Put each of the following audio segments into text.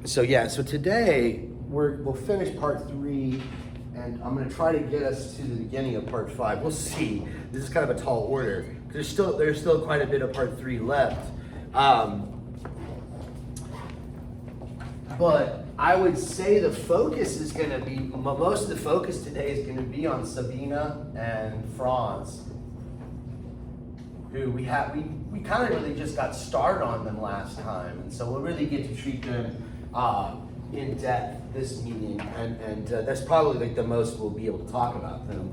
So today we'll finish part 3, and I'm going to try to get us to the beginning of part 5. We'll see. This is kind of a tall order. There's still quite a bit of part 3 left. But I would say the focus is going to be, most of the focus today is going to be on Sabina and Franz, who we kind of really just got started on them last time, and so we'll really get to treat them in depth this meeting, and that's probably like the most we'll be able to talk about them.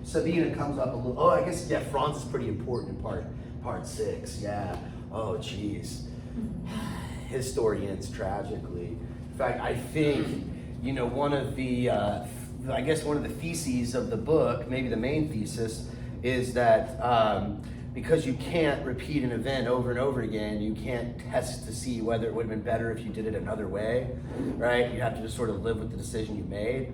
Sabina comes up a little. Oh, I guess Franz is pretty important in part 6. Yeah. Oh, geez. His story ends tragically. In fact, I think one of the theses of the book, maybe the main thesis, is that because you can't repeat an event over and over again, you can't test to see whether it would have been better if you did it another way, right? You have to just sort of live with the decision you made.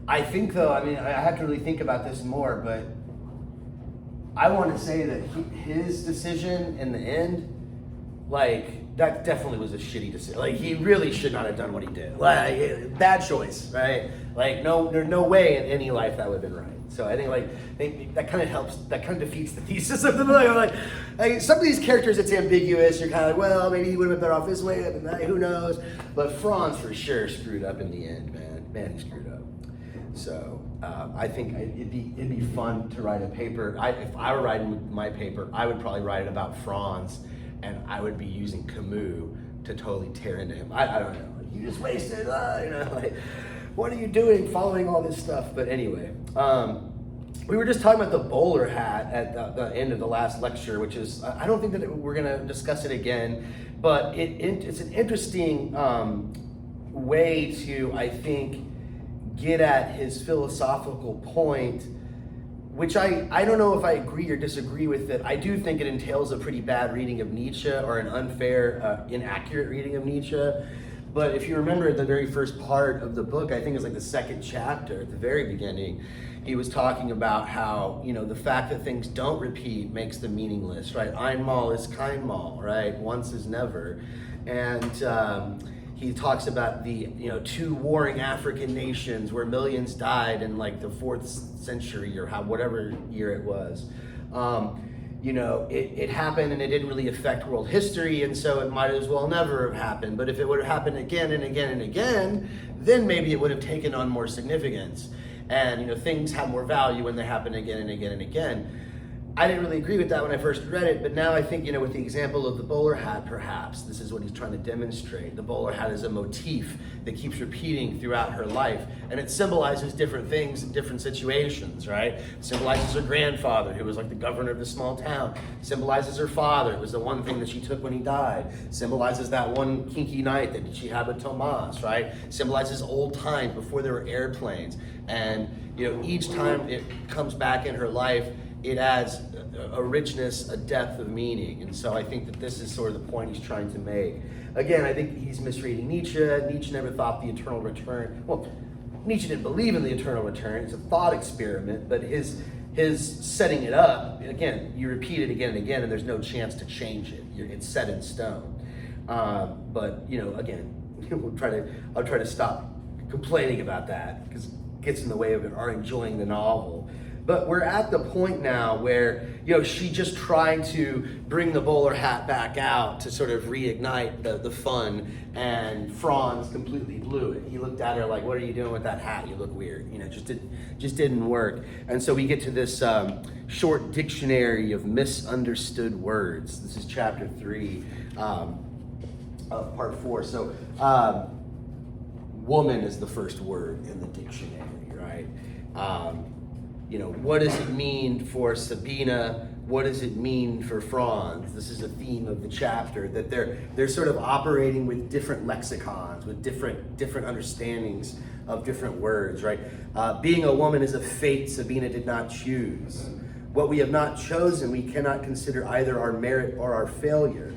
I think, though, I have to really think about this more, but I want to say that his decision in the end, that definitely was a shitty decision. He really should not have done what he did. Bad choice, right? There's no way in any life that would have been right. So I think that kind of helps. That kind of defeats the thesis of the book. Some of these characters, it's ambiguous. You're kind of well, maybe he would have been better off this way. Who knows? But Franz for sure screwed up in the end, man. Man, he screwed up. So I think it'd be fun to write a paper. If I were writing my paper, I would probably write it about Franz, and I would be using Camus to totally tear into him. I don't know. You just wasted. What are you doing following all this stuff? But anyway, we were just talking about the bowler hat at the end of the last lecture, which is, I don't think that we're going to discuss it again, but it's an interesting way to, I think, get at his philosophical point, which I don't know if I agree or disagree with it. I do think it entails a pretty bad reading of Nietzsche, or an unfair, inaccurate reading of Nietzsche. But if you remember the very first part of the book, I think it was the second chapter at the very beginning, he was talking about how, the fact that things don't repeat makes them meaningless, right? Einmal ist keinmal, right? Once is never. And he talks about the, 2 warring African nations where millions died in the 4th century or whatever year it was. It happened and it didn't really affect world history, and so it might as well never have happened. But if it would have happened again and again and again, then maybe it would have taken on more significance. And, things have more value when they happen again and again and again. I didn't really agree with that when I first read it, but now I think, with the example of the bowler hat, perhaps, this is what he's trying to demonstrate. The bowler hat is a motif that keeps repeating throughout her life, and it symbolizes different things in different situations, right? It symbolizes her grandfather, who was the governor of the small town. It symbolizes her father. It was the one thing that she took when he died. It symbolizes that one kinky night that she had with Tomas, right? It symbolizes old times before there were airplanes. And, each time it comes back in her life, it adds a richness, a depth of meaning. And so I think that this is sort of the point he's trying to make. Again, I think he's misreading Nietzsche. Nietzsche never thought the eternal return. Well, Nietzsche didn't believe in the eternal return. It's a thought experiment, but his setting it up, again, you repeat it again and again, and there's no chance to change it. It's set in stone. But, again, I'll try to stop complaining about that, because it gets in the way of our enjoying the novel. But we're at the point now where, she just tried to bring the bowler hat back out to sort of reignite the fun, and Franz completely blew it. He looked at her like, what are you doing with that hat? You look weird. Just didn't work. And so we get to this short dictionary of misunderstood words. This is chapter 3 of part 4. So woman is the first word in the dictionary, right? What does it mean for Sabina? What does it mean for Franz? This is a theme of the chapter, that they're sort of operating with different lexicons, with different understandings of different words, right? Being a woman is a fate Sabina did not choose. What we have not chosen, we cannot consider either our merit or our failure.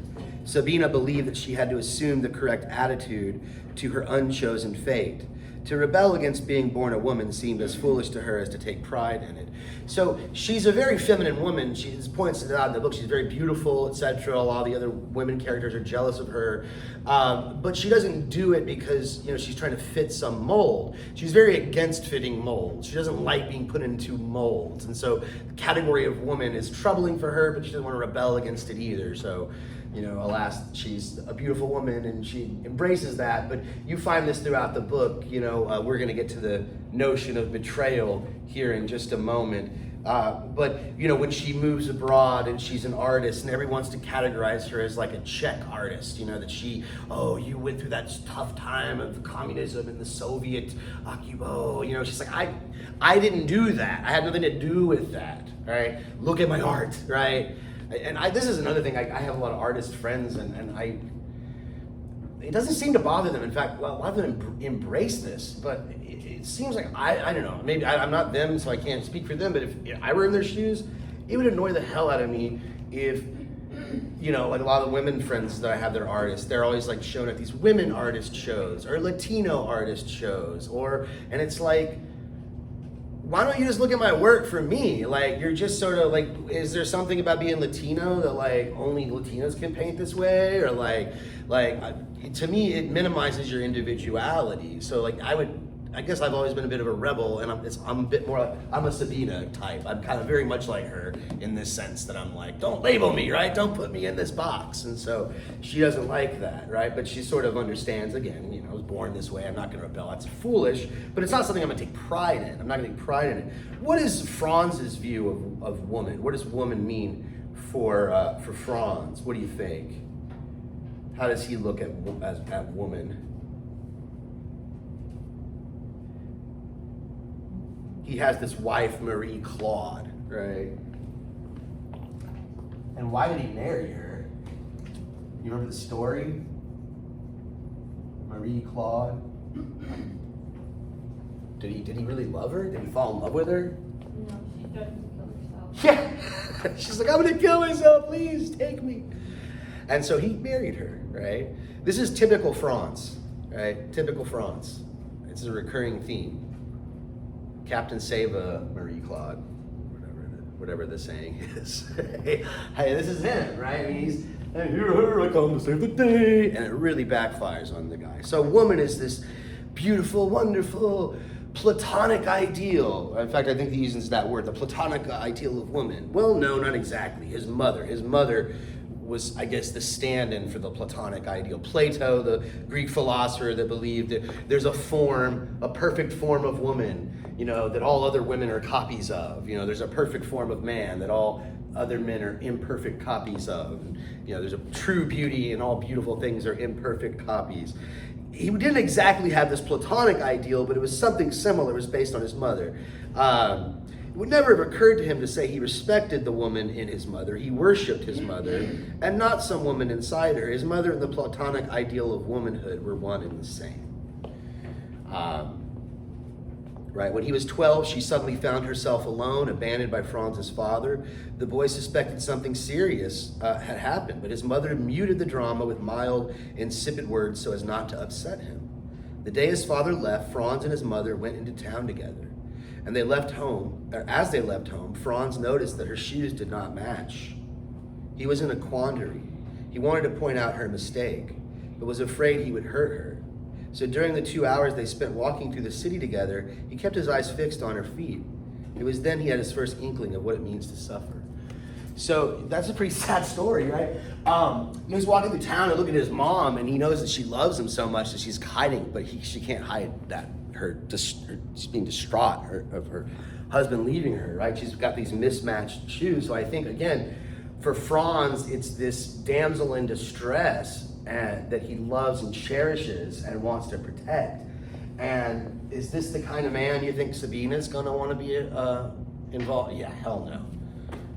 Sabina believed that she had to assume the correct attitude to her unchosen fate. To rebel against being born a woman seemed as foolish to her as to take pride in it. So she's a very feminine woman. She points it out in the book. She's very beautiful, etc. All the other women characters are jealous of her. But she doesn't do it because she's trying to fit some mold. She's very against fitting molds. She doesn't like being put into molds. And so the category of woman is troubling for her, but she doesn't want to rebel against it either. So alas, she's a beautiful woman and she embraces that. But you find this throughout the book. We're going to get to the notion of betrayal here in just a moment. But when she moves abroad and she's an artist and everyone wants to categorize her as like a Czech artist, that you went through that tough time of communism and the Soviet occupation. She's like, I didn't do that. I had nothing to do with that. Right? Look at my art. Right? And this is another thing. I have a lot of artist friends, and it doesn't seem to bother them. In fact, a lot of them embrace this, but it seems like, I don't know, maybe I'm not them, so I can't speak for them, but if I were in their shoes, it would annoy the hell out of me if, like a lot of the women friends that I have that are artists, they're always like shown at these women artist shows or Latino artist shows, and it's like, why don't you just look at my work for me? Like, you're just sort of like, is there something about being Latino that like only Latinos can paint this way? Or like to me, it minimizes your individuality. So like I guess I've always been a bit of a rebel, and I'm a bit more, I'm a Sabina type. I'm kind of very much like her in this sense that I'm like, don't label me, right? Don't put me in this box. And so she doesn't like that, right? But she sort of understands, again, I was born this way. I'm not going to rebel. That's foolish, but it's not something I'm going to take pride in. I'm not going to take pride in it. What is Franz's view of woman? What does woman mean for Franz? What do you think? How does he look at woman? He has this wife, Marie Claude, right? And why did he marry her? You remember the story? Marie Claude? Did he really love her? Did he fall in love with her? No, she tried to kill herself. Yeah. She's like, I'm gonna kill myself, please take me. And so he married her, right? This is typical Franz, right? Typical Franz. It's a recurring theme. Captain Sava, Marie Claude, whatever the saying is. Hey, this is him, right? I mean, here I come to save the day. And it really backfires on the guy. So woman is this beautiful, wonderful, platonic ideal. In fact, I think he uses that word, the platonic ideal of woman. Well, no, not exactly. His mother was, I guess, the stand-in for the Platonic ideal. Plato, the Greek philosopher that believed that there's a perfect form of woman, that all other women are copies of. There's a perfect form of man that all other men are imperfect copies of. There's a true beauty and all beautiful things are imperfect copies. He didn't exactly have this Platonic ideal, but it was something similar. It was based on his mother. It would never have occurred to him to say he respected the woman in his mother. He worshipped his mother, and not some woman inside her. His mother and the Platonic ideal of womanhood were one and the same. Right, when he was 12, she suddenly found herself alone, abandoned by Franz's father. The boy suspected something serious had happened, but his mother muted the drama with mild, insipid words so as not to upset him. The day his father left, Franz and his mother went into town together. And as they left home, Franz noticed that her shoes did not match. He was in a quandary. He wanted to point out her mistake, but was afraid he would hurt her. So during the 2 hours they spent walking through the city together, he kept his eyes fixed on her feet. It was then he had his first inkling of what it means to suffer. So that's a pretty sad story, right? He's walking through town and looking at his mom, and he knows that she loves him so much that she's hiding, but she can't hide that. She's being distraught of her husband leaving her, right? She's got these mismatched shoes. So I think, again, for Franz, it's this damsel in distress that he loves and cherishes and wants to protect. And is this the kind of man you think Sabina's going to want to be involved? Yeah, hell no,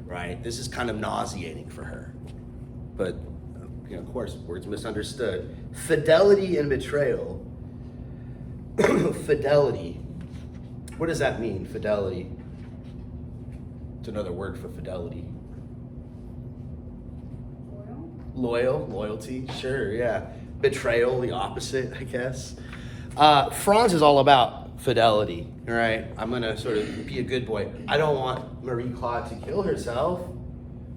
right? This is kind of nauseating for her. But, of course, words misunderstood. Fidelity and betrayal. Fidelity. What does that mean, fidelity? It's another word for fidelity. Loyal? Loyalty, sure, yeah. Betrayal, the opposite, I guess. Franz is all about fidelity, right? I'm gonna sort of be a good boy. I don't want Marie Claude to kill herself,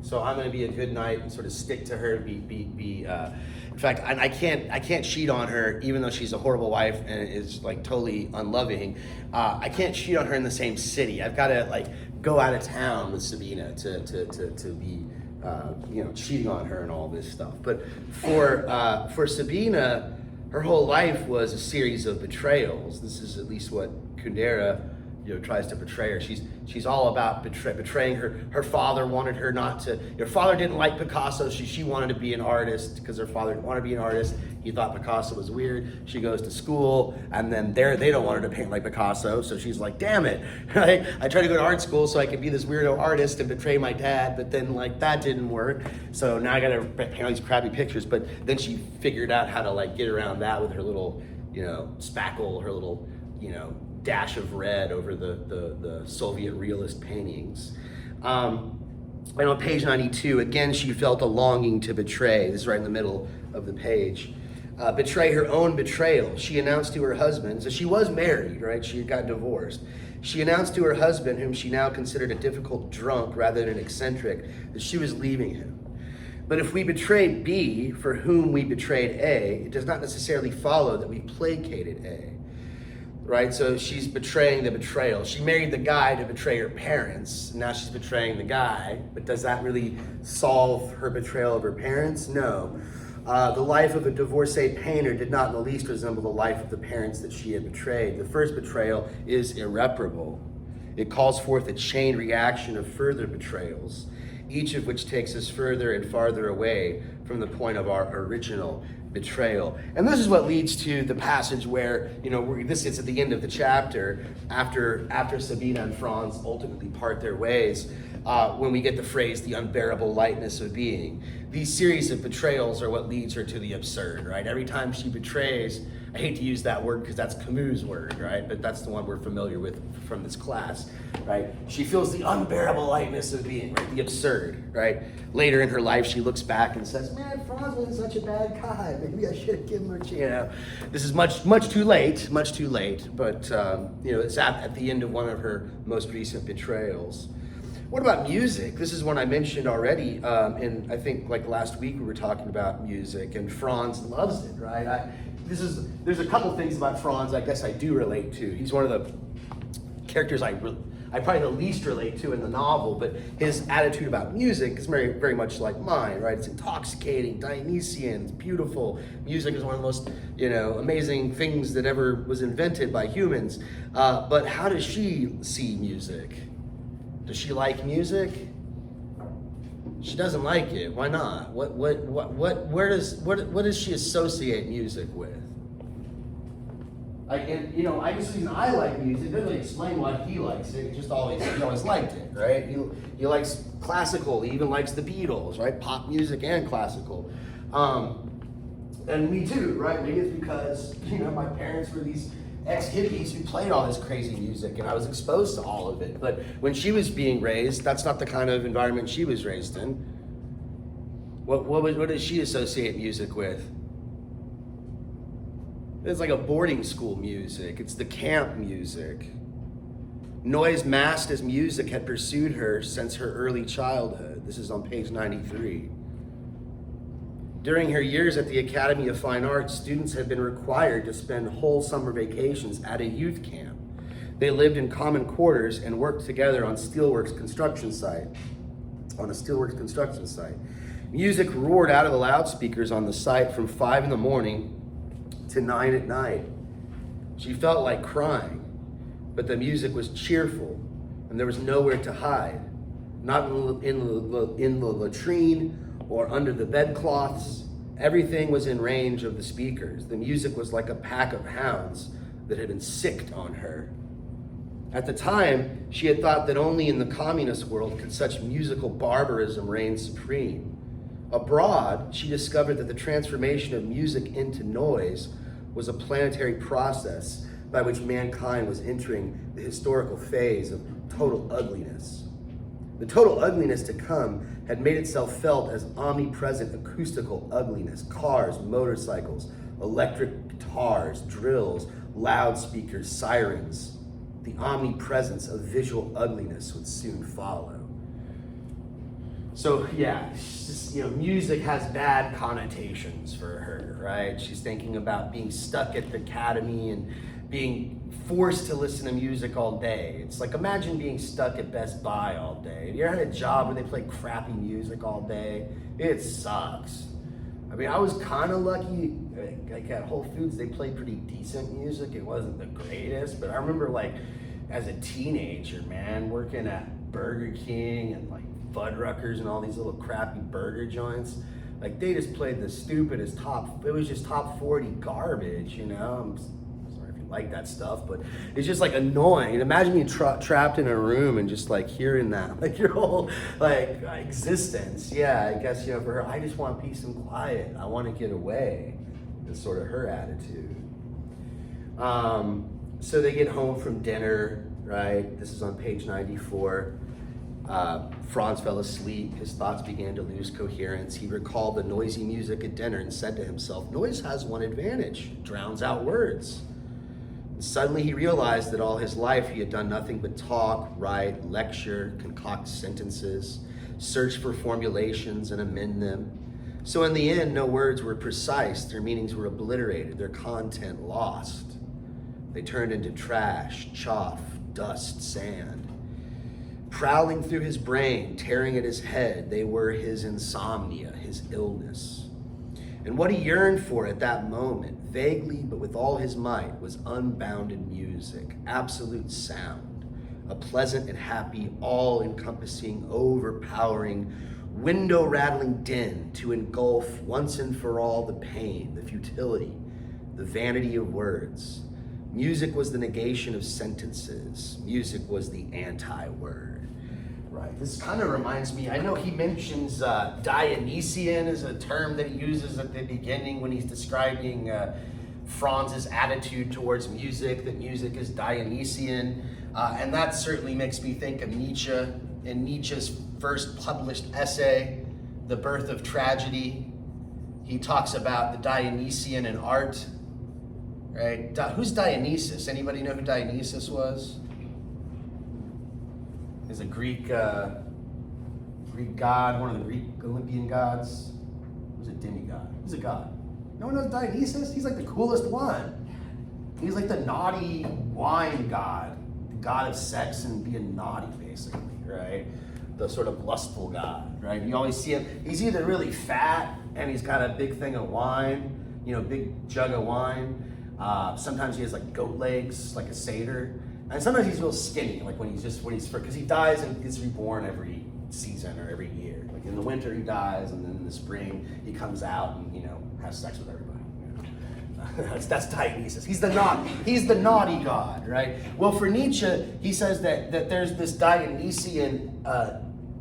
so I'm gonna be a good knight and sort of stick to her. In fact, I can't cheat on her, even though she's a horrible wife and is like totally unloving. I can't cheat on her in the same city. I've got to like go out of town with Sabina to be cheating on her and all this stuff. But for Sabina, her whole life was a series of betrayals. This is at least what Kundera tries to portray her. She's all about betraying her. Her father wanted her not to. Her father didn't like Picasso. She wanted to be an artist because her father wanted to be an artist. He thought Picasso was weird. She goes to school, and then they don't want her to paint like Picasso. So she's like, damn it! Right? I tried to go to art school so I could be this weirdo artist and betray my dad, but then like that didn't work. So now I got to paint all these crappy pictures. But then she figured out how to like get around that with her little, spackle, her little, dash of red over the Soviet realist paintings. And on page 92, again, she felt a longing to betray. This is right in the middle of the page. Betray her own betrayal. She announced to her husband, so she was married, right? She had got divorced. She announced to her husband, whom she now considered a difficult drunk rather than an eccentric, that she was leaving him. But if we betrayed B, for whom we betrayed A, it does not necessarily follow that we placated A. Right, so she's betraying the betrayal. She married the guy to betray her parents. Now she's betraying the guy, but does that really solve her betrayal of her parents? No. The life of a divorcee painter did not in the least resemble the life of the parents that she had betrayed. The first betrayal is irreparable. It calls forth a chain reaction of further betrayals, each of which takes us further and farther away from the point of our original betrayal. And this is what leads to the passage where, this is at the end of the chapter, after Sabina and Franz ultimately part their ways, when we get the phrase, the unbearable lightness of being. These series of betrayals are what leads her to the absurd, right? Every time she betrays, I hate to use that word because that's Camus' word, right? But that's the one we're familiar with from this class, right? She feels the unbearable lightness of being, right? The absurd, right? Later in her life, she looks back and says, man, Franz wasn't such a bad guy. Maybe I should have given him a chance. This is much too late, but, it's at the end of one of her most recent betrayals. What about music? This is one I mentioned already, and I think like last week we were talking about music, and Franz loves it, right? There's a couple things about Franz I guess I do relate to. He's one of the characters I probably the least relate to in the novel, but his attitude about music is very, very much like mine, right? It's intoxicating, Dionysian, it's beautiful. Music is one of the most, amazing things that ever was invented by humans. But how does she see music? Does she like music? She doesn't like it. Why not? What does she associate music with? I guess the reason I like music doesn't really explain why he likes it. He always liked it, right? He likes classical. He even likes the Beatles, right? Pop music and classical. And me too, right? Maybe it's because my parents were these ex-hippies who played all this crazy music, and I was exposed to all of it. But when she was being raised, that's not the kind of environment she was raised in. What does she associate music with? It's like a boarding school music. It's the camp music. Noise masked as music had pursued her since her early childhood. This is on page 93. During her years at the Academy of Fine Arts, students had been required to spend whole summer vacations at a youth camp. They lived in common quarters and worked together on a steelworks construction site. Music roared out of the loudspeakers on the site from 5 in the morning to 9 at night. She felt like crying, but the music was cheerful and there was nowhere to hide. Not in the latrine or under the bedcloths. Everything was in range of the speakers. The music was like a pack of hounds that had been sicked on her. At the time, she had thought that only in the communist world could such musical barbarism reign supreme. Abroad, she discovered that the transformation of music into noise was a planetary process by which mankind was entering the historical phase of total ugliness. The total ugliness to come had made itself felt as omnipresent acoustical ugliness, cars, motorcycles, electric guitars, drills, loudspeakers, sirens. The omnipresence of visual ugliness would soon follow. So yeah, just, music has bad connotations for her, right? She's thinking about being stuck at the academy and being forced to listen to music all day. It's like, imagine being stuck at Best Buy all day. You ever had a job where they play crappy music all day? It sucks. I mean, I was kind of lucky. Like at Whole Foods, they played pretty decent music. It wasn't the greatest, but I remember like as a teenager, man, working at Burger King and like Fuddruckers and all these little crappy burger joints. Like they just played the stupidest it was just top 40 garbage, I'm sorry if you like that stuff, but it's just like annoying. Imagine being trapped in a room and just like hearing that, like your whole like existence. Yeah, I guess, for her, I just want peace and quiet. I want to get away. That's sort of her attitude. So they get home from dinner, right? This is on page 94. Franz fell asleep. His thoughts began to lose coherence. He recalled the noisy music at dinner and said to himself, noise has one advantage, it drowns out words. And suddenly he realized that all his life he had done nothing but talk, write, lecture, concoct sentences, search for formulations and amend them. So in the end, no words were precise, their meanings were obliterated, their content lost. They turned into trash, chaff, dust, sand. Prowling through his brain, tearing at his head, they were his insomnia, his illness. And what he yearned for at that moment, vaguely but with all his might, was unbounded music, absolute sound, a pleasant and happy, all-encompassing, overpowering, window-rattling din to engulf once and for all the pain, the futility, the vanity of words. Music was the negation of sentences. Music was the anti-word. Right. This kind of reminds me, I know he mentions Dionysian as a term that he uses at the beginning when he's describing Franz's attitude towards music, that music is Dionysian. And that certainly makes me think of Nietzsche. In Nietzsche's first published essay, The Birth of Tragedy, he talks about the Dionysian in art. Right? Who's Dionysus? Anybody know who Dionysus was? He's a Greek god, one of the Greek Olympian gods. He was a demigod. He's a god. No one knows Dionysus? He's like the coolest one. He's like the naughty wine god, the god of sex and being naughty, basically, right? The sort of lustful god, right? You always see him. He's either really fat and he's got a big thing of wine, big jug of wine. Sometimes he has like goat legs, like a satyr. And sometimes he's real skinny, like because he dies and gets reborn every season or every year. Like in the winter he dies, and then in the spring he comes out and has sex with everybody. That's Dionysus. He's the naughty god, right? Well, for Nietzsche, he says that there's this Dionysian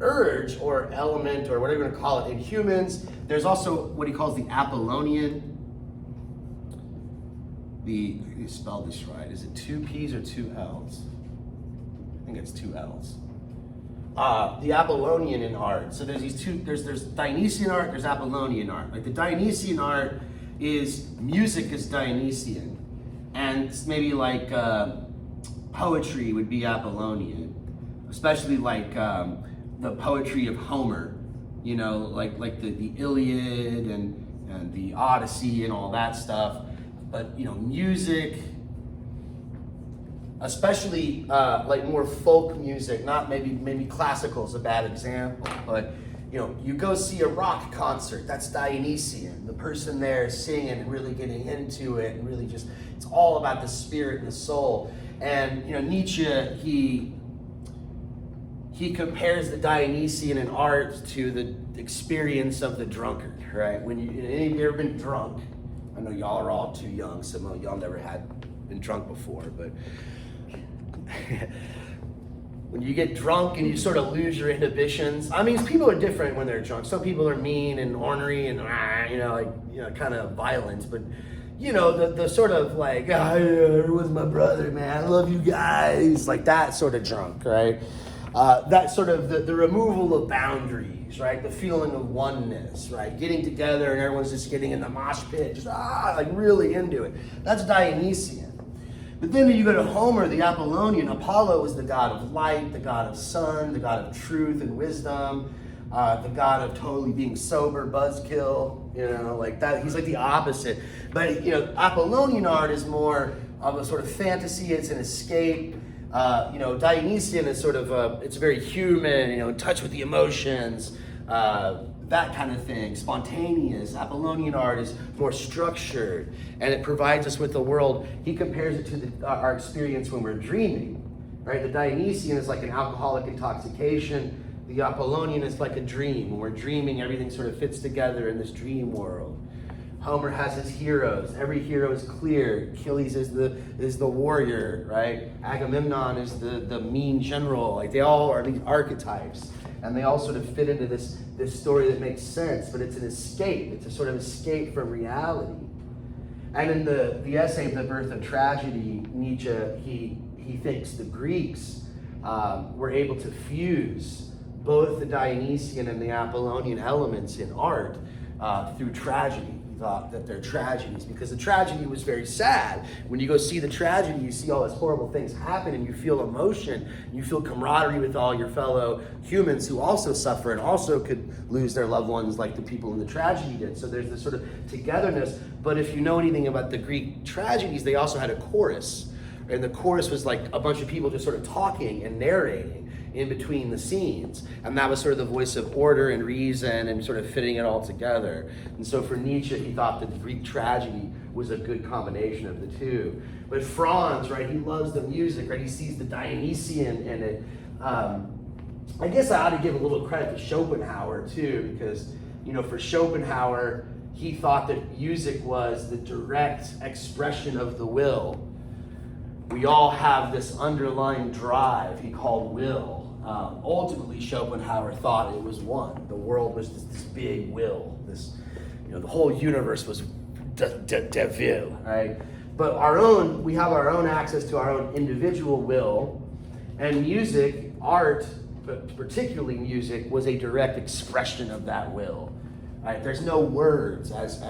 urge or element or whatever you want to call it in humans. There's also what he calls the Apollonian. You spelled this right. Is it 2 P's or 2 L's? I think it's 2 L's. The Apollonian in art. So there's these two. There's Dionysian art. There's Apollonian art. Like the Dionysian art is music is Dionysian, and maybe like poetry would be Apollonian, especially like the poetry of Homer. Like the Iliad and the Odyssey and all that stuff. But music, especially like more folk music, not maybe classical is a bad example, but you go see a rock concert, that's Dionysian. The person there singing and really getting into it and really just, it's all about the spirit and the soul. And Nietzsche, he compares the Dionysian in art to the experience of the drunkard, right? When you ever been drunk? I know y'all are all too young, some of y'all never been drunk before, but when you get drunk and you sort of lose your inhibitions, I mean, people are different when they're drunk. Some people are mean and ornery and kind of violent, but the sort of like, everyone's my brother, man, I love you guys, like that sort of drunk, right? That sort of the removal of boundaries, orgies, right? The feeling of oneness, right? Getting together and everyone's just getting in the mosh pit, just like really into it. That's Dionysian. But then you go to Homer, the Apollonian. Apollo was the god of light, the god of sun, the god of truth and wisdom, the god of totally being sober, buzzkill, like that. He's like the opposite. But, Apollonian art is more of a sort of fantasy. It's an escape. Dionysian is sort of, it's very human, in touch with the emotions, that kind of thing, spontaneous. Apollonian art is more structured, and it provides us with the world. He compares it to our experience when we're dreaming, right? The Dionysian is like an alcoholic intoxication. The Apollonian is like a dream. When we're dreaming, everything sort of fits together in this dream world. Homer has his heroes. Every hero is clear. Achilles is the warrior, right? Agamemnon is the mean general. Like, they all are these archetypes, and they all sort of fit into this story that makes sense. But it's an escape. It's a sort of escape from reality. And in the essay "The Birth of Tragedy," Nietzsche he thinks the Greeks were able to fuse both the Dionysian and the Apollonian elements in art through tragedy. Thought that they're tragedies because the tragedy was very sad. When you go see the tragedy, you see all these horrible things happen, and you feel emotion, you feel camaraderie with all your fellow humans who also suffer and also could lose their loved ones like the people in the tragedy did. So there's this sort of togetherness. But if you know anything about the Greek tragedies, they also had a chorus, and the chorus was like a bunch of people just sort of talking and narrating in between the scenes. And that was sort of the voice of order and reason and sort of fitting it all together. And so for Nietzsche, he thought that the Greek tragedy was a good combination of the two. But Franz, right, he loves the music, right? He sees the Dionysian in it. I guess I ought to give a little credit to Schopenhauer too, because, for Schopenhauer, he thought that music was the direct expression of the will. We all have this underlying drive he called will. Ultimately, Schopenhauer thought it was one. The world was this big will. The whole universe was de will, right? But we have our own access to our own individual will, and music, art, but particularly music, was a direct expression of that will. Right? There's no words, as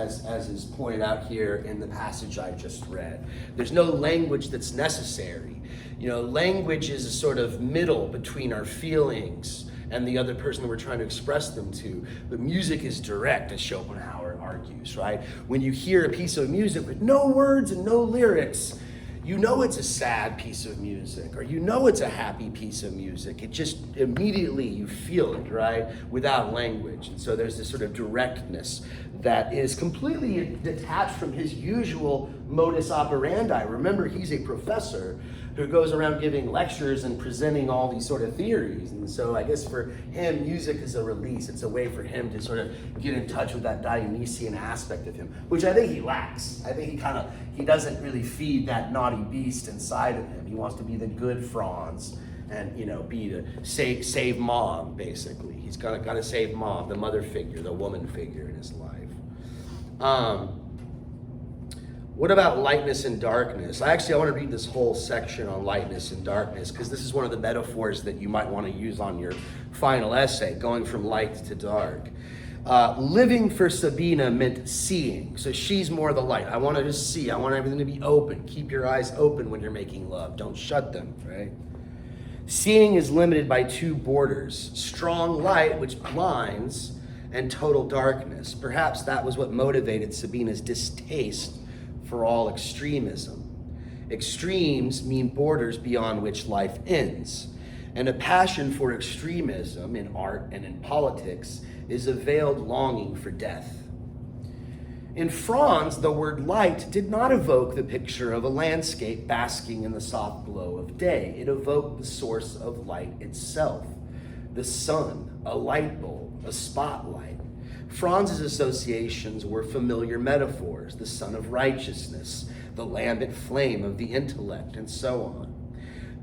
is pointed out here in the passage I just read. There's no language that's necessary. Language is a sort of middle between our feelings and the other person that we're trying to express them to. But music is direct, as Schopenhauer argues, right? When you hear a piece of music with no words and no lyrics, it's a sad piece of music, or it's a happy piece of music. It just immediately you feel it, right? Without language. And so there's this sort of directness that is completely detached from his usual modus operandi. Remember, he's a professor who goes around giving lectures and presenting all these sort of theories. And so I guess for him, music is a release. It's a way for him to sort of get in touch with that Dionysian aspect of him, which I think he lacks. I think he doesn't really feed that naughty beast inside of him. He wants to be the good Franz and, be the save mom, basically. He's got to save mom, the mother figure, the woman figure in his life. What about lightness and darkness? I want to read this whole section on lightness and darkness because this is one of the metaphors that you might want to use on your final essay, going from light to dark. Living for Sabina meant seeing. So she's more the light. I want to just see. I want everything to be open. Keep your eyes open when you're making love. Don't shut them, right? Seeing is limited by two borders: strong light, which blinds, and total darkness. Perhaps that was what motivated Sabina's distaste for all extremism. Extremes mean borders beyond which life ends. And a passion for extremism in art and in politics is a veiled longing for death. In Franz, the word light did not evoke the picture of a landscape basking in the soft glow of day. It evoked the source of light itself, the sun, a light bulb, a spotlight. Franz's associations were familiar metaphors: the sun of righteousness, the lambent flame of the intellect, and so on.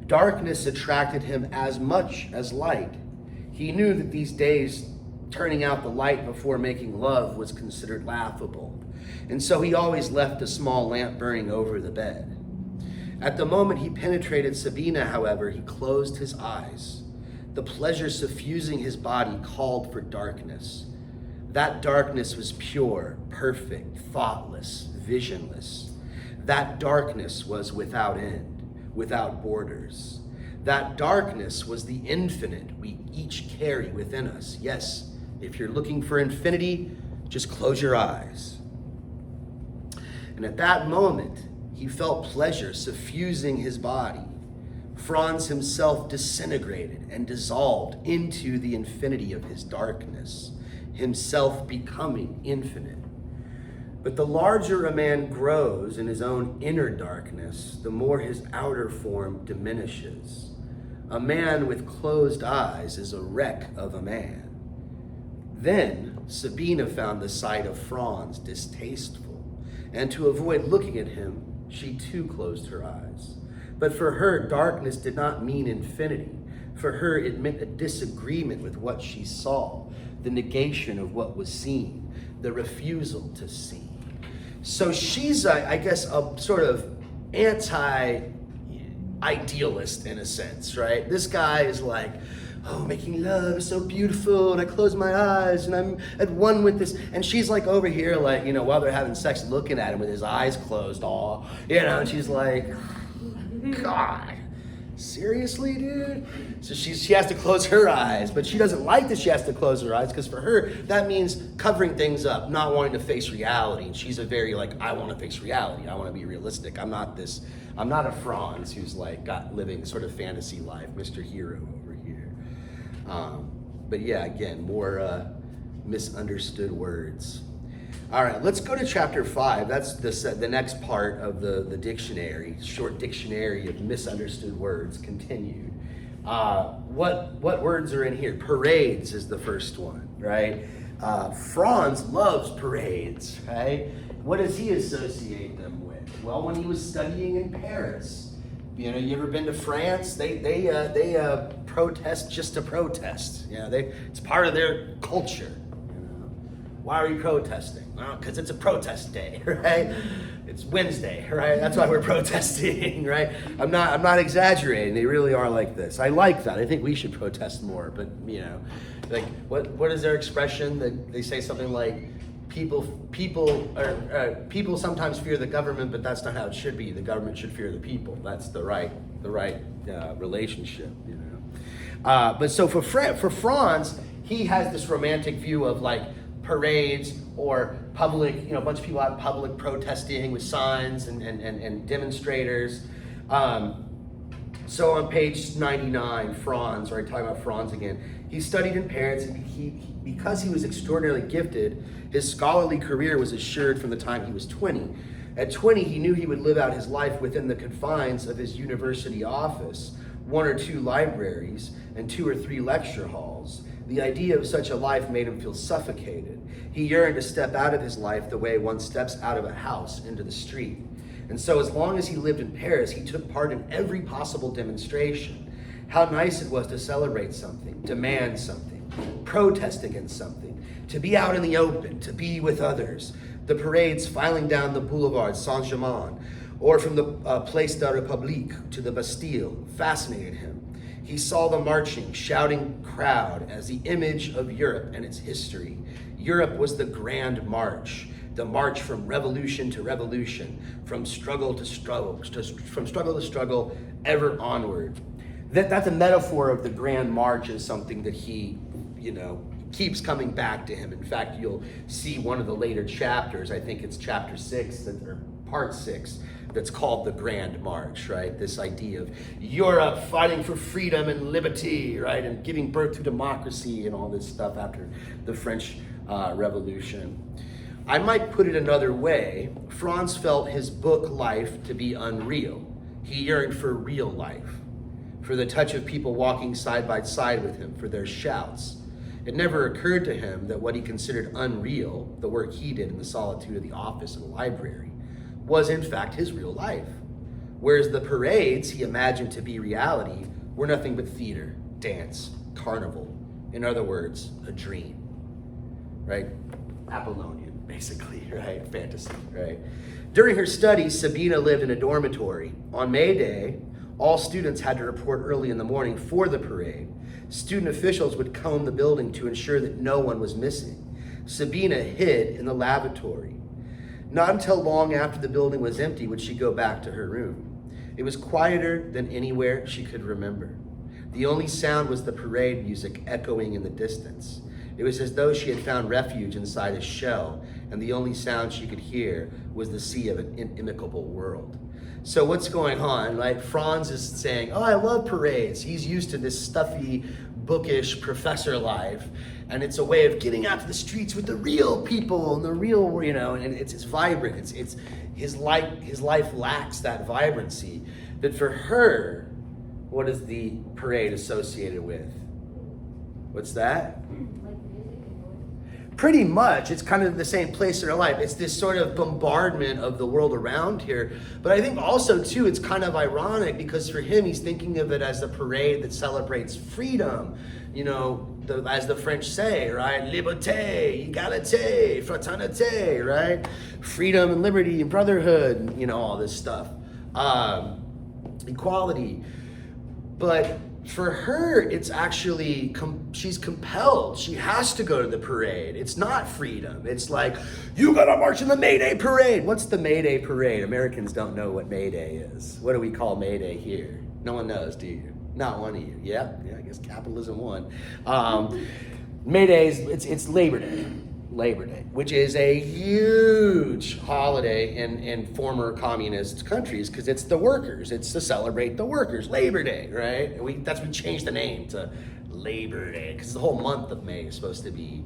Darkness attracted him as much as light. He knew that these days turning out the light before making love was considered laughable, and so he always left a small lamp burning over the bed. At the moment he penetrated Sabina, however, he closed his eyes. The pleasure suffusing his body called for darkness. That darkness was pure, perfect, thoughtless, visionless. That darkness was without end, without borders. That darkness was the infinite we each carry within us. Yes, if you're looking for infinity, just close your eyes. And at that moment, he felt pleasure suffusing his body. Franz himself disintegrated and dissolved into the infinity of his darkness, himself becoming infinite. But the larger a man grows in his own inner darkness, the more his outer form diminishes. A man with closed eyes is a wreck of a man. Then Sabina found the sight of Franz distasteful, and to avoid looking at him, she too closed her eyes. But for her, darkness did not mean infinity. For her, it meant a disagreement with what she saw, the negation of what was seen, the refusal to see. So she's, I guess, a sort of anti-idealist in a sense, right? This guy is like, oh, making love is so beautiful, and I close my eyes, and I'm at one with this. And she's like over here, like, while they're having sex, looking at him with his eyes closed, and she's like, God, seriously, dude? So she has to close her eyes, but she doesn't like that she has to close her eyes, because for her, that means covering things up, not wanting to face reality. And she's a very I want to face reality. I want to be realistic. I'm not a Franz who's living sort of fantasy life, Mr. Hero over here. But yeah, again, more misunderstood words. All right, let's go to chapter 5. That's the next part of the dictionary, short dictionary of misunderstood words, continued. What words are in here? Parades is the first one, right? Franz loves parades, right? What does he associate them with? Well, when he was studying in Paris, you ever been to France? They protest just to protest. It's part of their culture. Why are you protesting? Well, because it's a protest day, right? It's Wednesday, right? That's why we're protesting, right? I'm not exaggerating. They really are like this. I like that. I think we should protest more. But what is their expression? They say something like, people sometimes fear the government, but that's not how it should be. The government should fear the people. That's the right relationship, But so for Franz, he has this romantic view of parades or public, a bunch of people out in public protesting with signs and demonstrators. So on page 99, Franz, right, talking about Franz again, he studied in Paris, and because he was extraordinarily gifted, his scholarly career was assured from the time he was 20. At 20, he knew he would live out his life within the confines of his university office, 1 or 2 libraries, and 2 or 3 lecture halls. The idea of such a life made him feel suffocated. He yearned to step out of his life the way one steps out of a house into the street. And so as long as he lived in Paris, he took part in every possible demonstration. How nice it was to celebrate something, demand something, protest against something, to be out in the open, to be with others. The parades filing down the boulevard Saint-Germain, or from the Place de la République to the Bastille, fascinated him. He saw the marching, shouting crowd as the image of Europe and its history. Europe was the grand march, the march from revolution to revolution, from struggle to struggle, ever onward. That's a metaphor of the grand march as something that he, keeps coming back to him. In fact, you'll see one of the later chapters, I think it's chapter 6, or part 6, that's called the Grand March, right? This idea of Europe fighting for freedom and liberty, right? And giving birth to democracy and all this stuff after the French Revolution. I might put it another way. Franz felt his book life to be unreal. He yearned for real life, for the touch of people walking side by side with him, for their shouts. It never occurred to him that what he considered unreal, the work he did in the solitude of the office and the library, was in fact his real life. Whereas the parades he imagined to be reality were nothing but theater, dance, carnival. In other words, a dream, right? Apollonian, basically, right? Fantasy, right? During her studies, Sabina lived in a dormitory. On May Day, All students had to report early in the morning for the parade. Student officials would comb the building to ensure that no one was missing. Sabina hid in the lavatory. Not until long after the building was empty would she go back to her room. It was quieter than anywhere she could remember. The only sound was the parade music echoing in the distance. It was as though she had found refuge inside a shell, and the only sound she could hear was the sea of an inimicable world. So what's going on? Like, Franz is saying, oh, I love parades. He's used to this stuffy, bookish professor life, and it's a way of getting out to the streets with the real people and the real, and it's vibrant. It's his life lacks that vibrancy. But for her, what is the parade associated with? What's that? Pretty much, it's kind of the same place in her life. It's this sort of bombardment of the world around here. But I think also, too, it's kind of ironic because for him, he's thinking of it as a parade that celebrates freedom. As the French say, right? Liberté, égalité, fraternité, right? Freedom and liberty and brotherhood, and, all this stuff. Equality. But for her, it's actually, she's compelled. She has to go to the parade. It's not freedom. It's like, you gotta march in the May Day parade. What's the May Day parade? Americans don't know what May Day is. What do we call May Day here? No one knows, do you? Not one of you. Yeah, I guess capitalism won. May Day, it's Labor Day. Labor Day, which is a huge holiday in former communist countries because it's the workers. It's to celebrate the workers. Labor Day, right? And we changed the name to Labor Day because the whole month of May is supposed to be,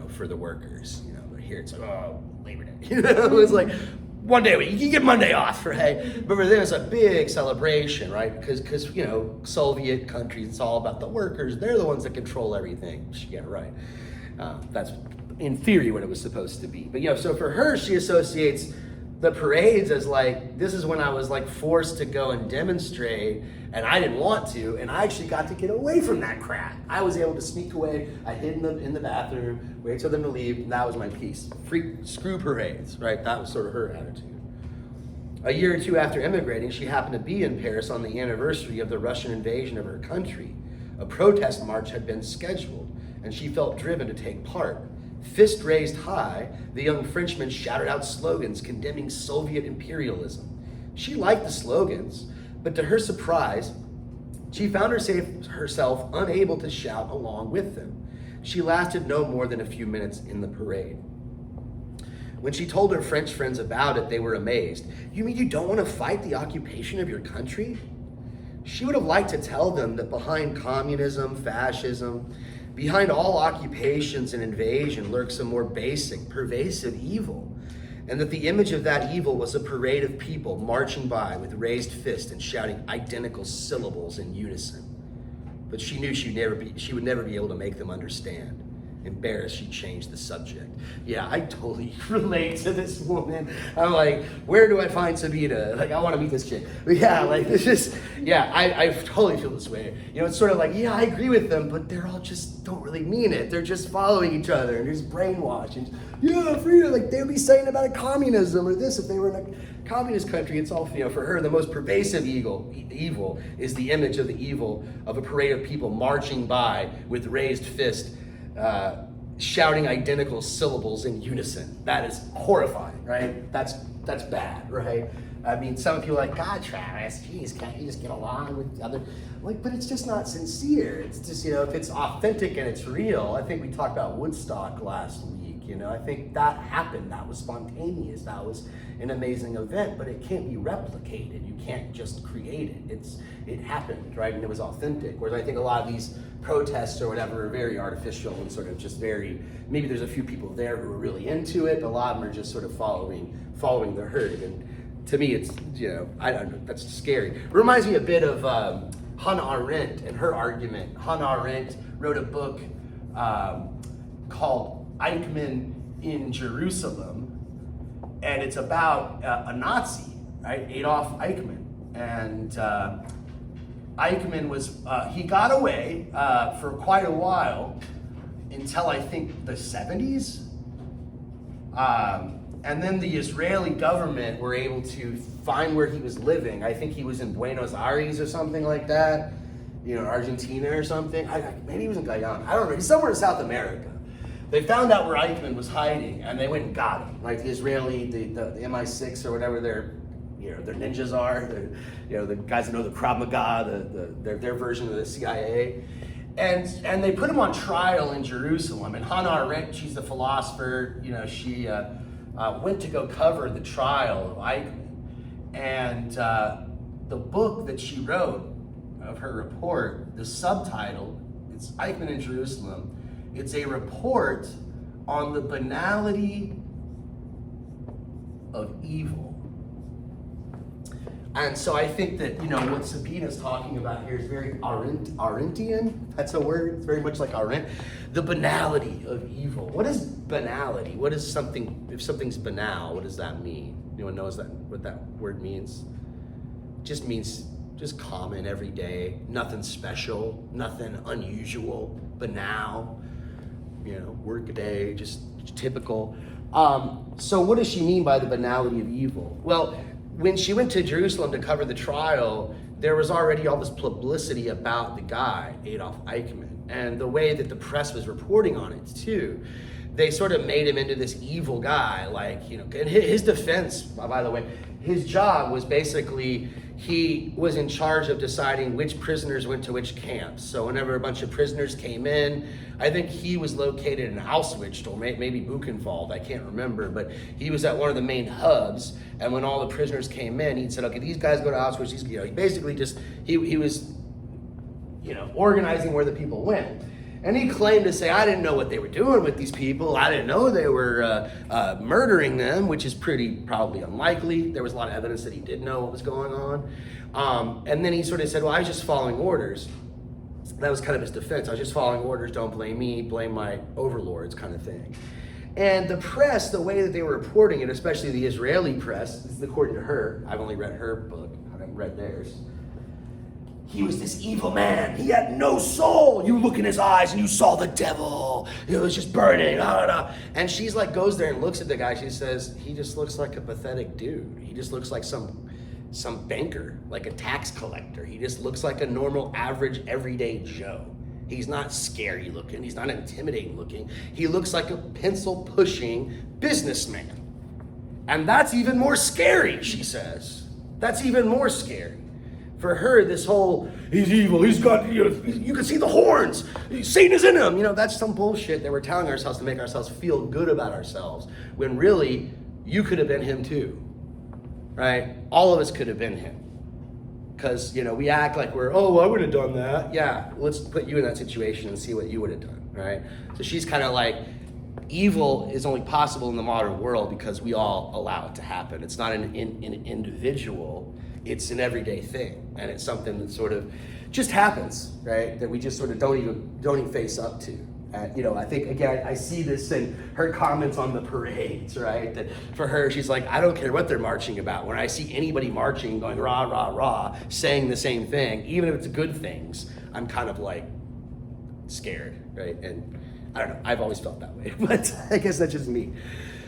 for the workers. But here it's like, oh, Labor Day. It's like one day a week. You get Monday off, right? But for them, it's a big celebration, right? Because Soviet countries, it's all about the workers. They're the ones that control everything. Yeah, right. That's in theory what it was supposed to be. But so for her, she associates the parades as like, this is when I was like forced to go and demonstrate and I didn't want to, and I actually got to get away from that crap. I was able to sneak away. I hid in the bathroom, wait till them to leave, and that was my peace. Screw parades, right? That was sort of her attitude. A year or two after immigrating, she happened to be in Paris on the anniversary of the Russian invasion of her country. A protest march had been scheduled, and she felt driven to take part. Fist raised high, the young Frenchman shouted out slogans condemning Soviet imperialism. She liked the slogans, but to her surprise, she found herself unable to shout along with them. She lasted no more than a few minutes in the parade. When she told her French friends about it, they were amazed. You mean you don't want to fight the occupation of your country? She would have liked to tell them that behind communism, fascism, behind all occupations and invasion lurks a more basic, pervasive evil, and that the image of that evil was a parade of people marching by with raised fists and shouting identical syllables in unison. But she knew she would never be able to make them understand. Embarrassed, she changed the subject. Yeah, I totally relate to this woman. I'm like, where do I find Sabina? Like, I want to meet this chick. But yeah, like, it's just, yeah, I totally feel this way. It's sort of like, yeah, I agree with them, but they're all just don't really mean it. They're just following each other and there's brainwash. And yeah, freedom, like they would be saying about a communism or this if they were in a communist country. It's all, for her, the most pervasive evil is the image of the evil of a parade of people marching by with raised fist, shouting identical syllables in unison. That is horrifying, right? That's bad, right? I mean, some people are like, God, Travis, geez, can't you just get along with the other? Like, but it's just not sincere. It's just, if it's authentic and it's real. I think we talked about Woodstock last week. I think that happened. That was spontaneous. That was an amazing event, but it can't be replicated. You can't just create it. It happened, right? And it was authentic. Whereas I think a lot of these protests or whatever are very artificial and sort of just very, maybe there's a few people there who are really into it, but a lot of them are just sort of following the herd. And to me, it's, I don't know, that's scary. It reminds me a bit of Hannah Arendt and her argument. Hannah Arendt wrote a book called Eichmann in Jerusalem, and it's about a Nazi, right? Adolf Eichmann. And Eichmann was, he got away for quite a while until I think the 70s. And then the Israeli government were able to find where he was living. I think he was in Buenos Aires or something like that, Argentina or something. Maybe he was in Guyana. I don't know. He's somewhere in South America. They found out where Eichmann was hiding, and they went and got him. Like the Israeli, the MI6 or whatever their ninjas are, the guys that know the Krav Maga, their version of the CIA. And they put him on trial in Jerusalem. And Hannah Arendt, she's the philosopher, she went to go cover the trial of Eichmann. And the book that she wrote of her report, the subtitle, it's Eichmann in Jerusalem. It's a report on the banality of evil. And so I think that, what Sabina's talking about here is very Arendtian. That's a word. It's very much like Arendt. The banality of evil. What is banality? What is something, if something's banal, what does that mean? Anyone knows what that word means? It just means just common, everyday, nothing special, nothing unusual, banal, work a day, just typical. So what does she mean by the banality of evil? Well, when she went to Jerusalem to cover the trial, there was already all this publicity about the guy, Adolf Eichmann, and the way that the press was reporting on it too. They sort of made him into this evil guy, and his defense, by the way, his job was basically, he was in charge of deciding which prisoners went to which camps. So whenever a bunch of prisoners came in, I think he was located in Auschwitz or maybe Buchenwald, I can't remember, but he was at one of the main hubs. And when all the prisoners came in, he said, okay, these guys go to Auschwitz. He basically he was, organizing where the people went. And he claimed to say, I didn't know what they were doing with these people. I didn't know they were murdering them, which is probably unlikely. There was a lot of evidence that he did know what was going on. And then he sort of said, well, I was just following orders. That was kind of his defense. I was just following orders. Don't blame me, blame my overlords kind of thing. And the press, the way that they were reporting it, especially the Israeli press, this is according to her. I've only read her book. I haven't read theirs. He was this evil man. He had no soul. You look in his eyes and you saw the devil. It was just burning. And she's like, goes there and looks at the guy. She says, he just looks like a pathetic dude. He just looks like some banker, like a tax collector. He just looks like a normal, average, everyday Joe. He's not scary looking. He's not intimidating looking. He looks like a pencil pushing businessman. And that's even more scary, she says. That's even more scary. For her, this whole, he's evil, he's got, you can see the horns, Satan is in him. That's some bullshit that we're telling ourselves to make ourselves feel good about ourselves, when really, you could have been him too, right? All of us could have been him. Because, we act like I would have done that. Yeah, let's put you in that situation and see what you would have done, right? So she's kind of like, evil is only possible in the modern world because we all allow it to happen. It's not an individual. It's an everyday thing, and it's something that sort of just happens, right? That we just sort of don't even face up to. I think, again, I see this in her comments on the parades, right? That for her, she's like, I don't care what they're marching about. When I see anybody marching, going rah, rah, rah, saying the same thing, even if it's good things, I'm kind of like scared, right? And I don't know, I've always felt that way, but I guess that's just me.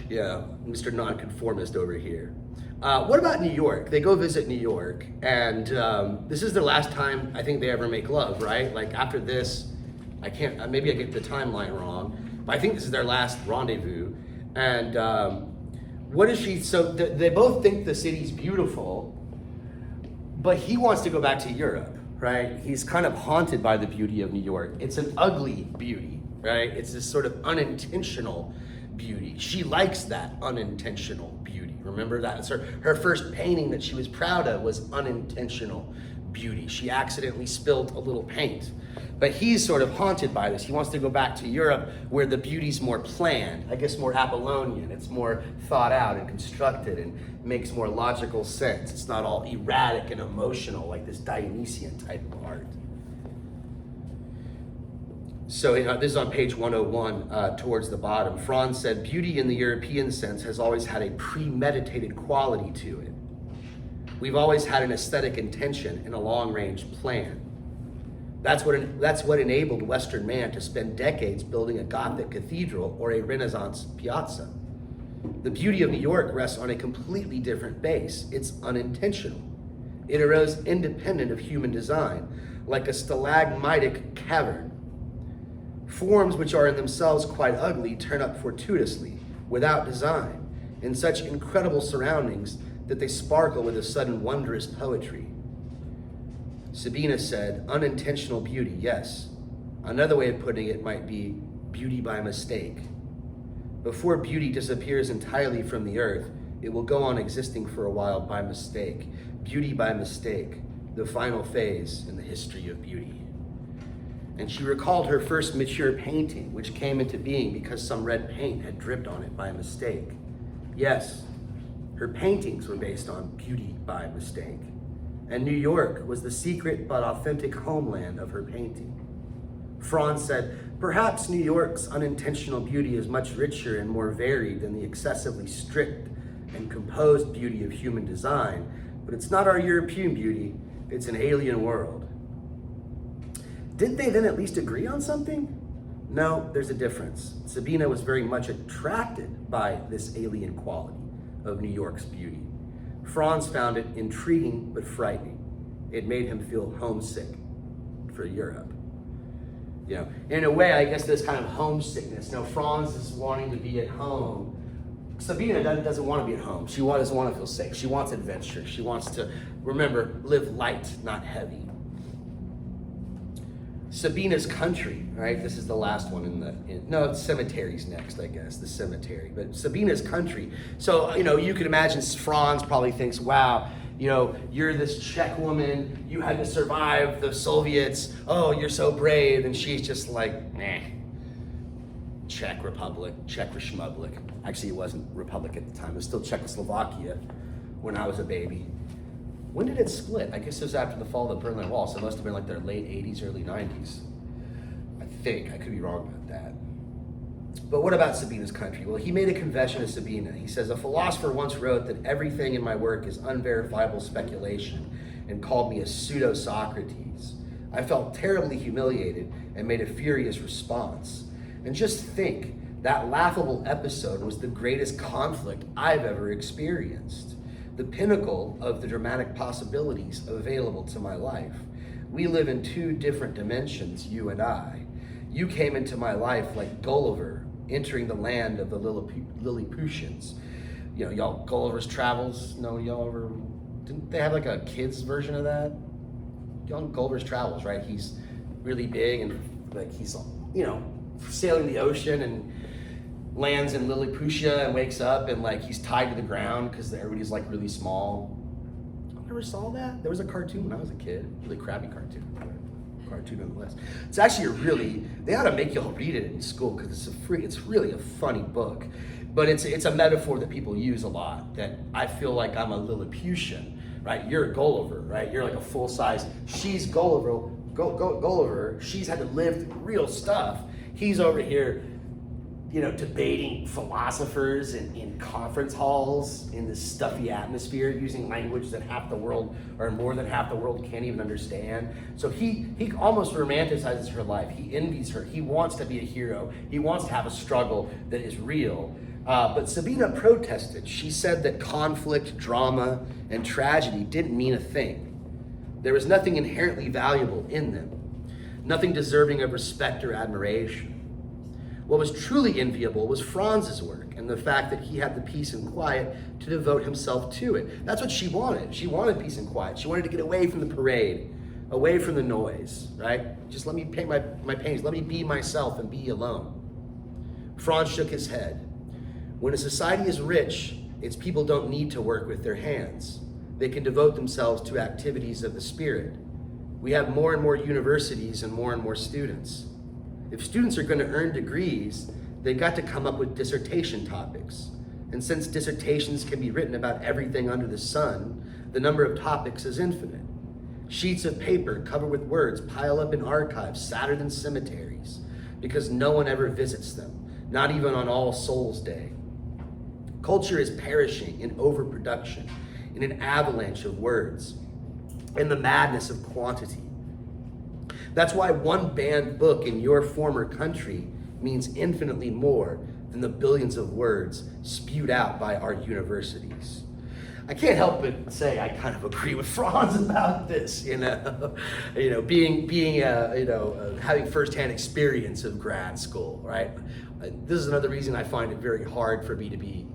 Mr. Nonconformist over here. What about New York? They go visit New York, and this is their last time I think they ever make love, right? Like after this, maybe I get the timeline wrong, but I think this is their last rendezvous. And what is she, so they both think the city's beautiful, but he wants to go back to Europe, right? He's kind of haunted by the beauty of New York. It's an ugly beauty, right? It's this sort of unintentional beauty. She likes that unintentional beauty. Remember that? Her first painting that she was proud of was unintentional beauty. She accidentally spilled a little paint. But he's sort of haunted by this. He wants to go back to Europe where the beauty's more planned, I guess more Apollonian. It's more thought out and constructed and makes more logical sense. It's not all erratic and emotional like this Dionysian type of art. So this is on page 101 towards the bottom. Franz said, beauty in the European sense has always had a premeditated quality to it. We've always had an aesthetic intention and a long-range plan. That's what enabled Western man to spend decades building a Gothic cathedral or a Renaissance piazza. The beauty of New York rests on a completely different base. It's unintentional. It arose independent of human design, like a stalagmitic cavern. Forms which are in themselves quite ugly turn up fortuitously, without design, in such incredible surroundings that they sparkle with a sudden wondrous poetry. Sabina said, unintentional beauty, yes. Another way of putting it might be beauty by mistake. Before beauty disappears entirely from the earth, it will go on existing for a while by mistake. Beauty by mistake, the final phase in the history of beauty. And she recalled her first mature painting, which came into being because some red paint had dripped on it by mistake. Yes, her paintings were based on beauty by mistake. And New York was the secret but authentic homeland of her painting. Franz said, perhaps New York's unintentional beauty is much richer and more varied than the excessively strict and composed beauty of human design, but it's not our European beauty, it's an alien world. Didn't they then at least agree on something? No, there's a difference. Sabina was very much attracted by this alien quality of New York's beauty. Franz found it intriguing but frightening. It made him feel homesick for Europe. You know, in a way, I guess this kind of homesickness. Now, Franz is wanting to be at home. Sabina doesn't want to be at home. She doesn't want to feel safe. She wants adventure. She wants to, remember, live light, not heavy. Sabina's country, right? This is the last one no, cemetery's next, I guess, the cemetery. But Sabina's country. So, you can imagine Franz probably thinks, wow, you're this Czech woman, you had to survive the Soviets, oh, you're so brave. And she's just like, nah, Czech Republic, Czech Republic. Actually, it wasn't Republic at the time. It was still Czechoslovakia when I was a baby. When did it split? I guess it was after the fall of the Berlin Wall, so it must have been like their late 80s, early 90s. I think. I could be wrong about that. But what about Sabina's country? Well, he made a confession to Sabina. He says, a philosopher once wrote that everything in my work is unverifiable speculation and called me a pseudo-Socrates. I felt terribly humiliated and made a furious response. And just think, that laughable episode was the greatest conflict I've ever experienced. The pinnacle of the dramatic possibilities available to my life. We live in two different dimensions, you and I. You came into my life like Gulliver entering the land of the Lilliputians. Y'all, Gulliver's Travels, didn't they have like a kid's version of that? Y'all, Gulliver's Travels, right? He's really big and like he's, sailing the ocean and lands in Lilliputian and wakes up and like he's tied to the ground because everybody's like really small. I never saw that. There was a cartoon when I was a kid, really crappy cartoon nonetheless. It's actually they ought to make you all read it in school because it's really a funny book, but it's a metaphor that people use a lot. That I feel like I'm a Lilliputian, right? You're a Gulliver, right? You're like a full size. She's Gulliver. Gulliver. She's had to live through real stuff. He's over here, debating philosophers in conference halls in this stuffy atmosphere, using language that half the world, or more than half the world, can't even understand. So he almost romanticizes her life. He envies her. He wants to be a hero. He wants to have a struggle that is real. But Sabina protested. She said that conflict, drama, and tragedy didn't mean a thing. There was nothing inherently valuable in them, nothing deserving of respect or admiration. What was truly enviable was Franz's work and the fact that he had the peace and quiet to devote himself to it. That's what she wanted. She wanted peace and quiet. She wanted to get away from the parade, away from the noise, right? Just let me paint my paintings. Let me be myself and be alone. Franz shook his head. When a society is rich, its people don't need to work with their hands. They can devote themselves to activities of the spirit. We have more and more universities and more students. If students are going to earn degrees, they've got to come up with dissertation topics. And since dissertations can be written about everything under the sun, the number of topics is infinite. Sheets of paper covered with words pile up in archives sadder than cemeteries because no one ever visits them, not even on All Souls Day. Culture is perishing in overproduction, in an avalanche of words, in the madness of quantity. That's why one banned book in your former country means infinitely more than the billions of words spewed out by our universities. I can't help but say I kind of agree with Franz about this, having firsthand experience of grad school, right? This is another reason I find it very hard for me to be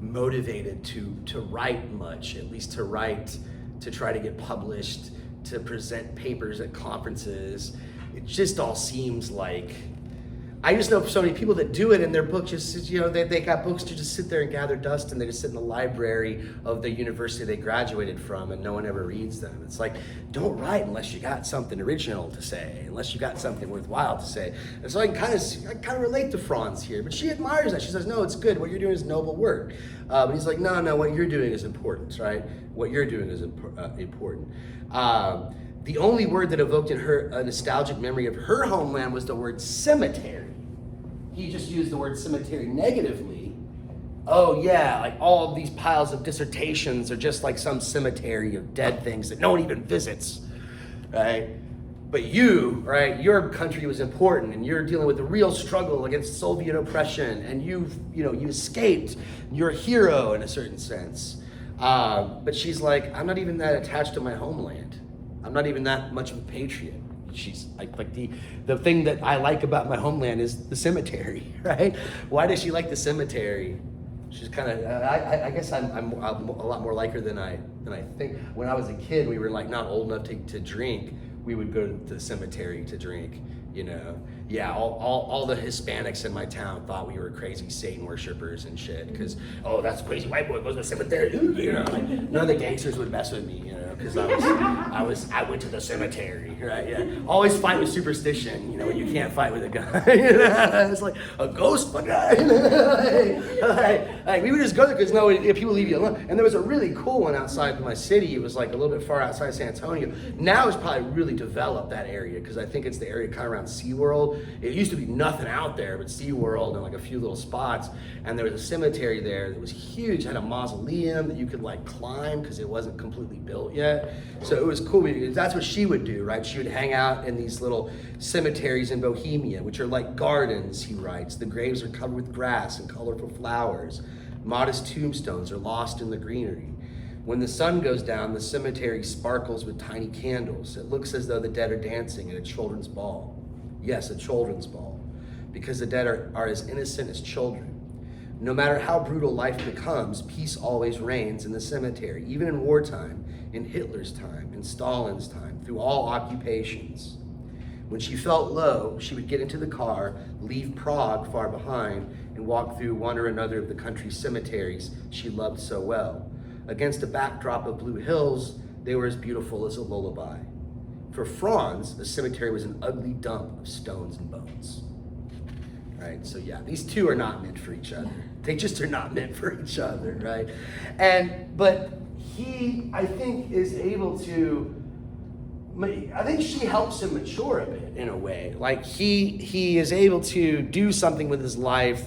motivated to write much, at least to write, to try to get published, to present papers at conferences. It just all seems like, I just know so many people that do it, and their book just, they got books to just sit there and gather dust, and they just sit in the library of the university they graduated from, and no one ever reads them. It's like, don't write unless you got something original to say, unless you got something worthwhile to say. And so I kind of relate to Franz here, but she admires that. She says, no, it's good. What you're doing is noble work. But he's like, no, what you're doing is important, right? What you're doing is important. The only word that evoked in her a nostalgic memory of her homeland was the word cemetery. He just used the word cemetery negatively. Oh yeah, like all of these piles of dissertations are just like some cemetery of dead things that no one even visits, right? But you, right, your country was important, and you're dealing with a real struggle against Soviet oppression, and you escaped. You're a hero in a certain sense. But she's like, I'm not even that attached to my homeland. I'm not even that much of a patriot. She's like the thing that I like about my homeland is the cemetery, right? Why does she like the cemetery? She's kind of, I guess I'm a lot more like her than I think. When I was a kid, we were like not old enough to drink. We would go to the cemetery to drink, Yeah, all the Hispanics in my town thought we were crazy Satan worshipers and shit, because, oh, that's a crazy white boy goes to the cemetery, like, none of the gangsters would mess with me, because I went to the cemetery, right? Yeah, always fight with superstition, when you can't fight with a gun. It's like a ghost, but like we would just go there because if people leave you alone. And there was a really cool one outside my city. It was like a little bit far outside San Antonio. Now it's probably really developed, that area, because I think it's the area kind of around SeaWorld. It used to be nothing out there but SeaWorld and like a few little spots. And there was a cemetery there that was huge, had a mausoleum that you could like climb because it wasn't completely built yet. So it was cool because that's what she would do, right? She would hang out in these little cemeteries in Bohemia, which are like gardens, he writes. The graves are covered with grass and colorful flowers. Modest tombstones are lost in the greenery. When the sun goes down, the cemetery sparkles with tiny candles. It looks as though the dead are dancing at a children's ball. Yes, a children's ball, because the dead are as innocent as children. No matter how brutal life becomes, peace always reigns in the cemetery, even in wartime, in Hitler's time, in Stalin's time, through all occupations. When she felt low, she would get into the car, leave Prague far behind, and walk through one or another of the country's cemeteries she loved so well. Against a backdrop of blue hills, they were as beautiful as a lullaby. For Franz, the cemetery was an ugly dump of stones and bones. Right, so yeah, these two are not meant for each other. They just are not meant for each other, right? But he, I think, is able to, I think she helps him mature a bit in a way. Like he is able to do something with his life.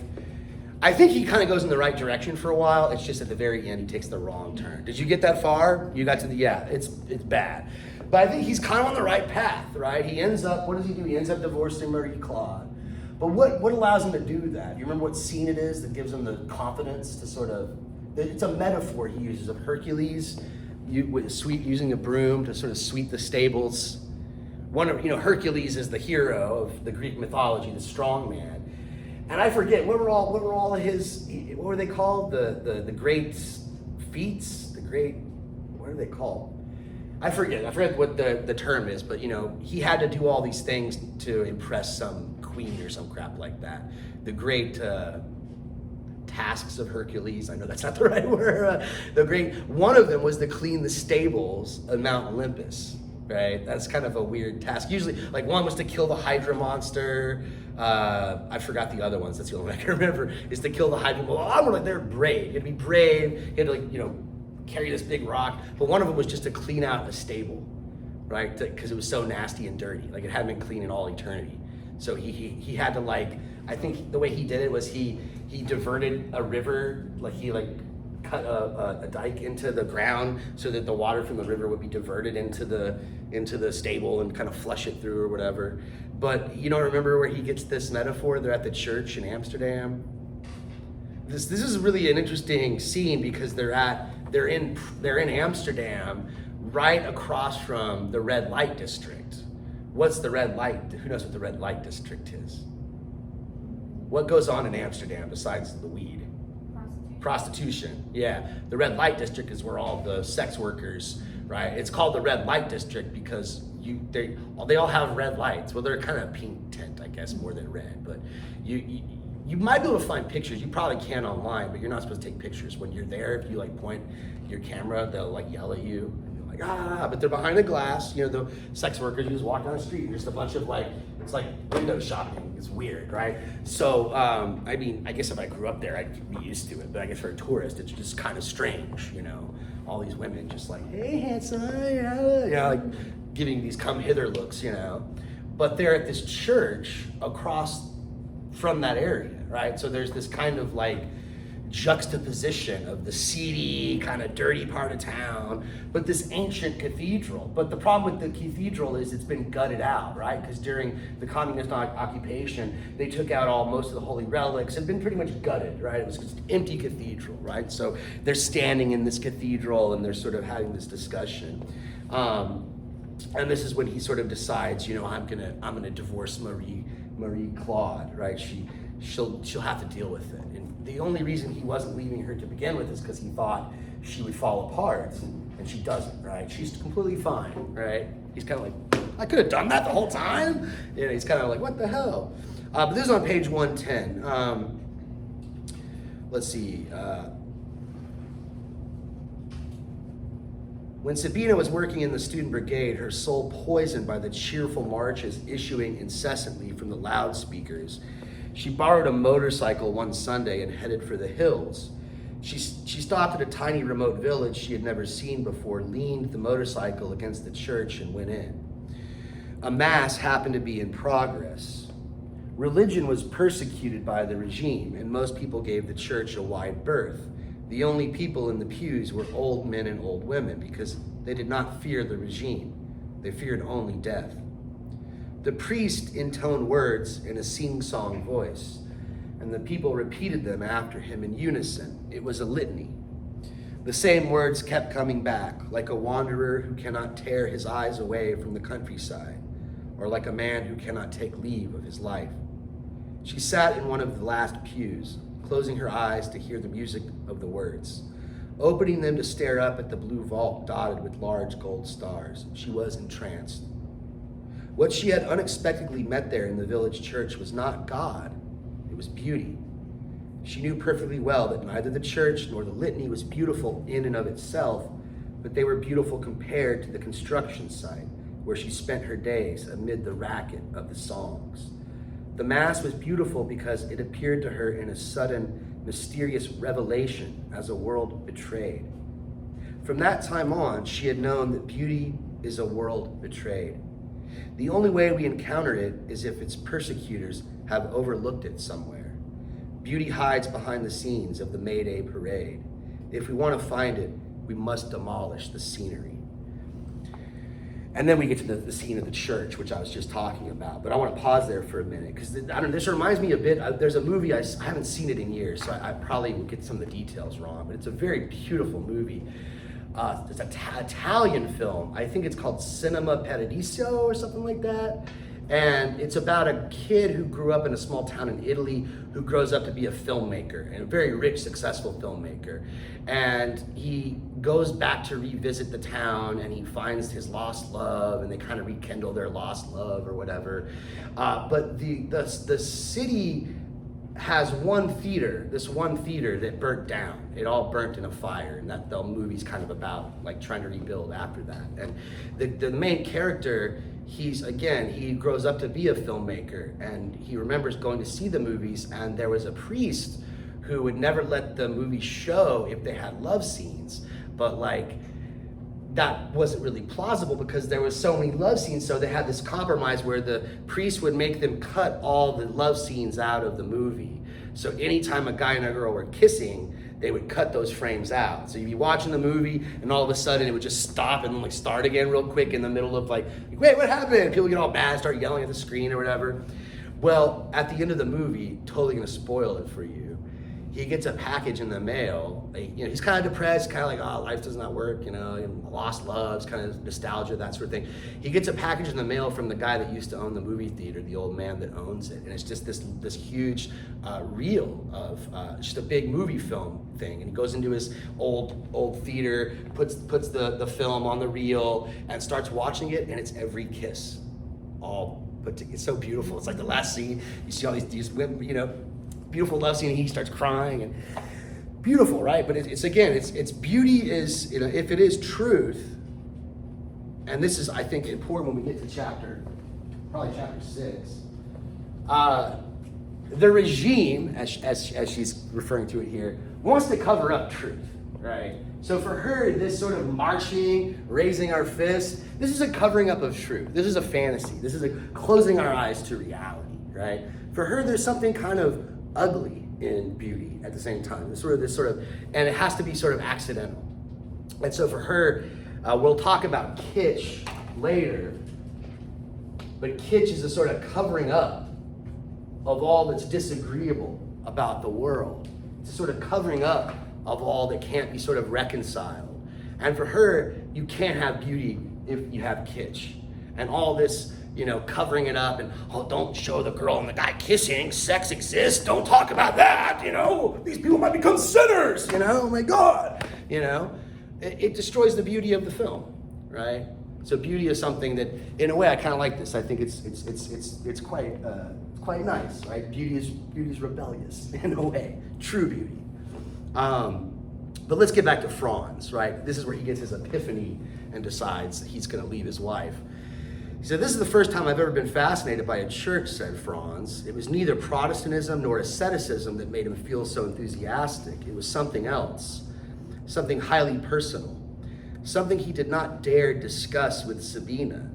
I think he kind of goes in the right direction for a while. It's just at the very end, he takes the wrong turn. Did you get that far? You got to it's bad. But I think he's kind of on the right path, right? He ends up, what does he do? He ends up divorcing Marie Claude. But what allows him to do that? Do you remember what scene it is that gives him the confidence to sort of, it's a metaphor he uses of Hercules using a broom to sort of sweep the stables. Hercules is the hero of the Greek mythology, the strong man. And I forget, what were they called? The great feats? What are they called? I forget what the term is, but he had to do all these things to impress some queen or some crap like that. The great tasks of Hercules, I know that's not the right word. One of them was to clean the stables of Mount Olympus, right? That's kind of a weird task. Usually, like one was to kill the Hydra monster. I forgot the other ones. That's the only one I can remember, is to kill the Hydra. Well, they're brave. You had to be brave. You had to carry this big rock. But one of them was just to clean out a stable, right? Because it was so nasty and dirty. Like it hadn't been clean in all eternity. So he had to I think the way he did it was he diverted a river, cut a dike into the ground so that the water from the river would be diverted into the stable and kind of flush it through or whatever. But you don't remember where he gets this metaphor? They're at the church in Amsterdam. This is really an interesting scene because they're in Amsterdam, right across from the red light district. What's the red light? Who knows what the red light district is? What goes on in Amsterdam besides the weed? Prostitution. Yeah, the red light district is where all the sex workers, right? It's called the red light district because they all have red lights. Well, they're kind of pink tint, I guess, more than red. But you might be able to find pictures. You probably can online, but you're not supposed to take pictures when you're there. If you like point your camera, they'll like yell at you. And you're like, ah, but they're behind the glass. You know, the sex workers, you just walk down the street and just a bunch of like, it's like window shopping. It's weird, right? So, I mean, I guess if I grew up there, I'd be used to it. But I guess for a tourist, it's just kind of strange, you know? All these women just like, hey, handsome, like giving these come hither looks, you know? But they're at this church across from that area, right? So there's this kind of like juxtaposition of the seedy, kind of dirty part of town, but this ancient cathedral. But the problem with the cathedral is it's been gutted out, right? Because during the communist occupation, they took out most of the holy relics. It had been pretty much gutted, right? It was just an empty cathedral, right? So they're standing in this cathedral and they're sort of having this discussion. And this is when he sort of decides, you know, I'm gonna divorce Marie Claude, right? She'll have to deal with it. And the only reason he wasn't leaving her to begin with is because he thought she would fall apart, and she doesn't, right? She's completely fine, right? He's kind of like, I could have done that the whole time. You know, he's kind of like, what the hell? But this is on page 110. Let's see. When Sabina was working in the student brigade, her soul poisoned by the cheerful marches issuing incessantly from the loudspeakers, she borrowed a motorcycle one Sunday and headed for the hills. She stopped at a tiny remote village she had never seen before, leaned the motorcycle against the church and went in. A mass happened to be in progress. Religion was persecuted by the regime, and most people gave the church a wide berth. The only people in the pews were old men and old women because they did not fear the regime. They feared only death. The priest intoned words in a sing-song voice, and the people repeated them after him in unison. It was a litany. The same words kept coming back, like a wanderer who cannot tear his eyes away from the countryside, or like a man who cannot take leave of his life. She sat in one of the last pews, closing her eyes to hear the music of the words, opening them to stare up at the blue vault dotted with large gold stars. She was entranced. What she had unexpectedly met there in the village church was not God, it was beauty. She knew perfectly well that neither the church nor the litany was beautiful in and of itself, but they were beautiful compared to the construction site where she spent her days amid the racket of the songs. The Mass was beautiful because it appeared to her in a sudden, mysterious revelation as a world betrayed. From that time on, she had known that beauty is a world betrayed. The only way we encounter it is if its persecutors have overlooked it somewhere. Beauty hides behind the scenes of the May Day parade. If we want to find it, we must demolish the scenery. And then we get to the scene of the church, which I was just talking about. But I want to pause there for a minute, because this reminds me a bit, there's a movie, I haven't seen it in years, so I probably will get some of the details wrong, but it's a very beautiful movie. It's an Italian film. I think it's called Cinema Paradiso or something like that. And it's about a kid who grew up in a small town in Italy who grows up to be a filmmaker, and a very rich, successful filmmaker. And he goes back to revisit the town, and he finds his lost love, and they kind of rekindle their lost love or whatever. But the city has this one theater that burnt down. It all burnt in a fire, and that the movie's kind of about like trying to rebuild after that. And the main character, he grows up to be a filmmaker, and he remembers going to see the movies, and there was a priest who would never let the movie show if they had love scenes, but like that wasn't really plausible because there was so many love scenes, so they had this compromise where the priest would make them cut all the love scenes out of the movie. So anytime a guy and a girl were kissing, they would cut those frames out. So you'd be watching the movie and all of a sudden it would just stop and then like start again real quick in the middle of like, wait, what happened? People get all mad, start yelling at the screen or whatever. Well, at the end of the movie, totally gonna spoil it for you, he gets a package in the mail. He's kind of depressed, kind of like, oh, life does not work, lost loves, kind of nostalgia, that sort of thing. He gets a package in the mail from the guy that used to own the movie theater, the old man that owns it. And it's just this huge reel of just a big movie film thing. And he goes into his old theater, puts the film on the reel and starts watching it, and it's every kiss. But it's so beautiful. It's like the last scene, you see all these women, beautiful love scene, and he starts crying, and beautiful, right? But it's beauty is, if it is truth, and this is, I think, important when we get to probably chapter 6, the regime, as she's referring to it here, wants to cover up truth, right? So for her, this sort of marching, raising our fists, this is a covering up of truth. This is a fantasy. This is a closing our eyes to reality, right? For her, there's something kind of ugly in beauty at the same time. This sort of, and it has to be sort of accidental. And so for her, we'll talk about kitsch later, but kitsch is a sort of covering up of all that's disagreeable about the world. It's a sort of covering up of all that can't be sort of reconciled. And for her, you can't have beauty if you have kitsch. And all this, covering it up and, don't show the girl and the guy kissing, sex exists, don't talk about that, these people might become sinners, oh my God, it destroys the beauty of the film, right? So beauty is something that, in a way, I kind of like this. I think it's quite nice, right? Beauty is rebellious in a way, true beauty. But let's get back to Franz, right? This is where he gets his epiphany and decides that he's going to leave his wife. He said, "This is the first time I've ever been fascinated by a church," said Franz. "It was neither Protestantism nor asceticism that made him feel so enthusiastic. It was something else, something highly personal, something he did not dare discuss with Sabina.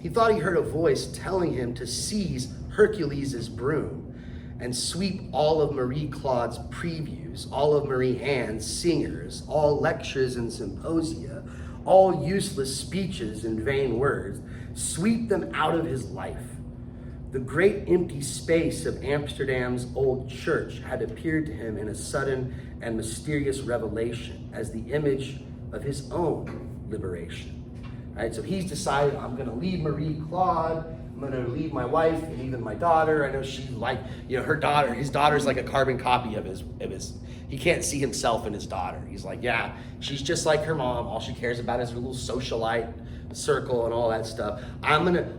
He thought he heard a voice telling him to seize Hercules' broom and sweep all of Marie Claude's previews, all of Marie Anne's singers, all lectures and symposia, all useless speeches and vain words, sweep them out of his life. The great empty space of Amsterdam's old church had appeared to him in a sudden and mysterious revelation as the image of his own liberation." Right? So he's decided, I'm going to leave Marie Claude, I'm going to leave my wife and even my daughter. I know she his daughter's like a carbon copy of his, he can't see himself in his daughter. He's like, yeah, she's just like her mom. All she cares about is her little socialite circle and all that stuff.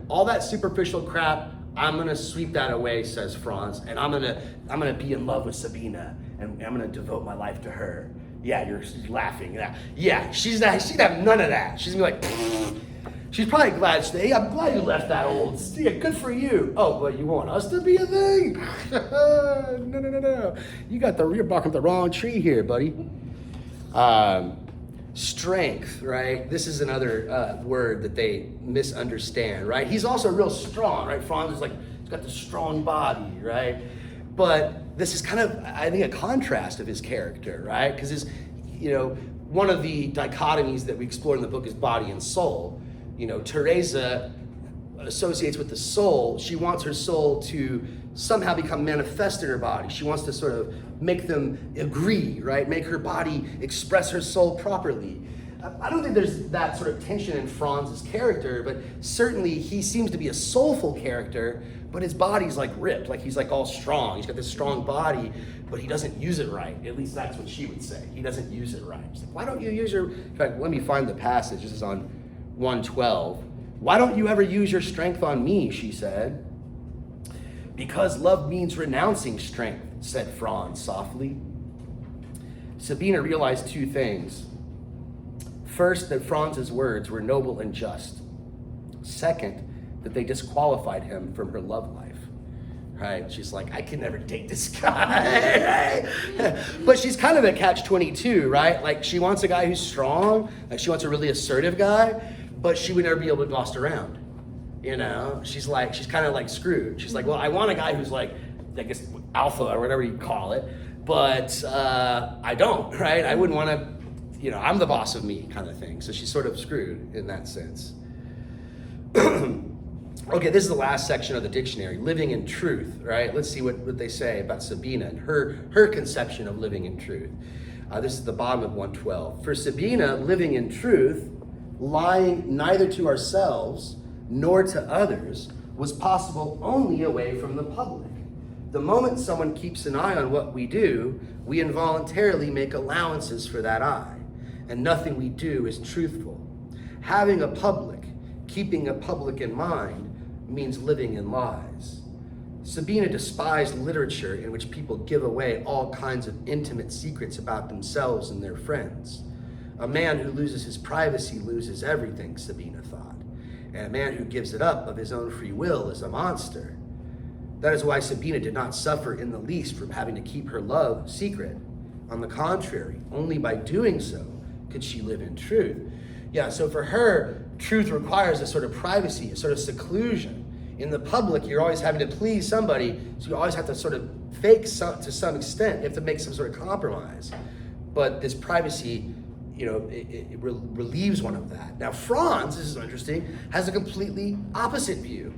All that superficial crap, I'm gonna sweep that away, says Franz, and I'm gonna be in love with Sabina, and I'm gonna devote my life to her. Yeah, you're laughing. Yeah, she'd have none of that. She's gonna be like, pfft. She's probably glad, I'm glad you left that old. Yeah, good for you. Oh, but you want us to be a thing? No. You're barking up the wrong tree here, buddy. Strength, right? This is another word that they misunderstand, right? He's also real strong, right? Franz is like, he's got this strong body, right? But this is kind of, I think, a contrast of his character, right? Because one of the dichotomies that we explore in the book is body and soul. Teresa associates with the soul. She wants her soul to somehow become manifest in her body. She wants to sort of make them agree, right? Make her body express her soul properly. I don't think there's that sort of tension in Franz's character, but certainly he seems to be a soulful character, but his body's like ripped, like he's like all strong. He's got this strong body, but he doesn't use it right. At least that's what she would say. He doesn't use it right. She's like, why don't you use your, in fact, let me find the passage. This is on 112. Why don't you ever use your strength on me, she said. Because love means renouncing strength, said Franz softly. Sabina realized two things. First, that Franz's words were noble and just. Second, that they disqualified him from her love life. Right? She's like, I can never date this guy. But she's kind of a catch-22, right? Like, she wants a guy who's strong. Like, she wants a really assertive guy, but she would never be able to be bossed around. She's kind of like screwed. She's like, well, I want a guy who's like, I guess, alpha or whatever you call it, but I don't, right? I wouldn't want to, I'm the boss of me kind of thing. So she's sort of screwed in that sense. Okay, this is the last section of the dictionary, living in truth, right? Let's see what they say about Sabina and her conception of living in truth. This is the bottom of 112. For Sabina, living in truth, lying neither to ourselves nor to others, was possible only away from the public. The moment someone keeps an eye on what we do, we involuntarily make allowances for that eye, and nothing we do is truthful. Having a public, keeping a public in mind, means living in lies. Sabina despised literature in which people give away all kinds of intimate secrets about themselves and their friends. A man who loses his privacy loses everything, Sabina thought. And a man who gives it up of his own free will is a monster. That is why Sabina did not suffer in the least from having to keep her love secret. On the contrary, only by doing so could she live in truth. Yeah, so for her, truth requires a sort of privacy, a sort of seclusion. In the public, you're always having to please somebody, so you always have to sort of fake to some extent. You have to make some sort of compromise. But this privacy, it relieves one of that. Now, Franz, this is interesting, has a completely opposite view.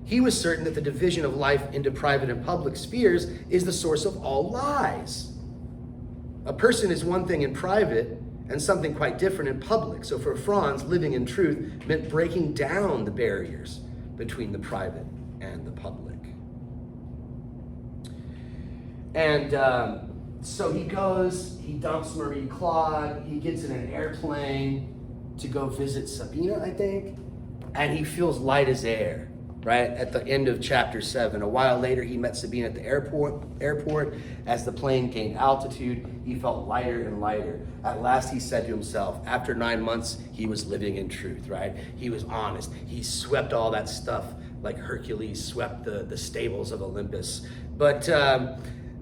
He was certain that the division of life into private and public spheres is the source of all lies. A person is one thing in private and something quite different in public. So for Franz, living in truth meant breaking down the barriers between the private and the public. And so he goes, he dumps Marie Claude, he gets in an airplane to go visit Sabina, I think, and he feels light as air, right? At the end of chapter 7. A while later, he met Sabina at the airport. As the plane gained altitude, he felt lighter and lighter. At last, he said to himself, after 9 months, he was living in truth, right? He was honest. He swept all that stuff like Hercules swept the stables of Olympus. But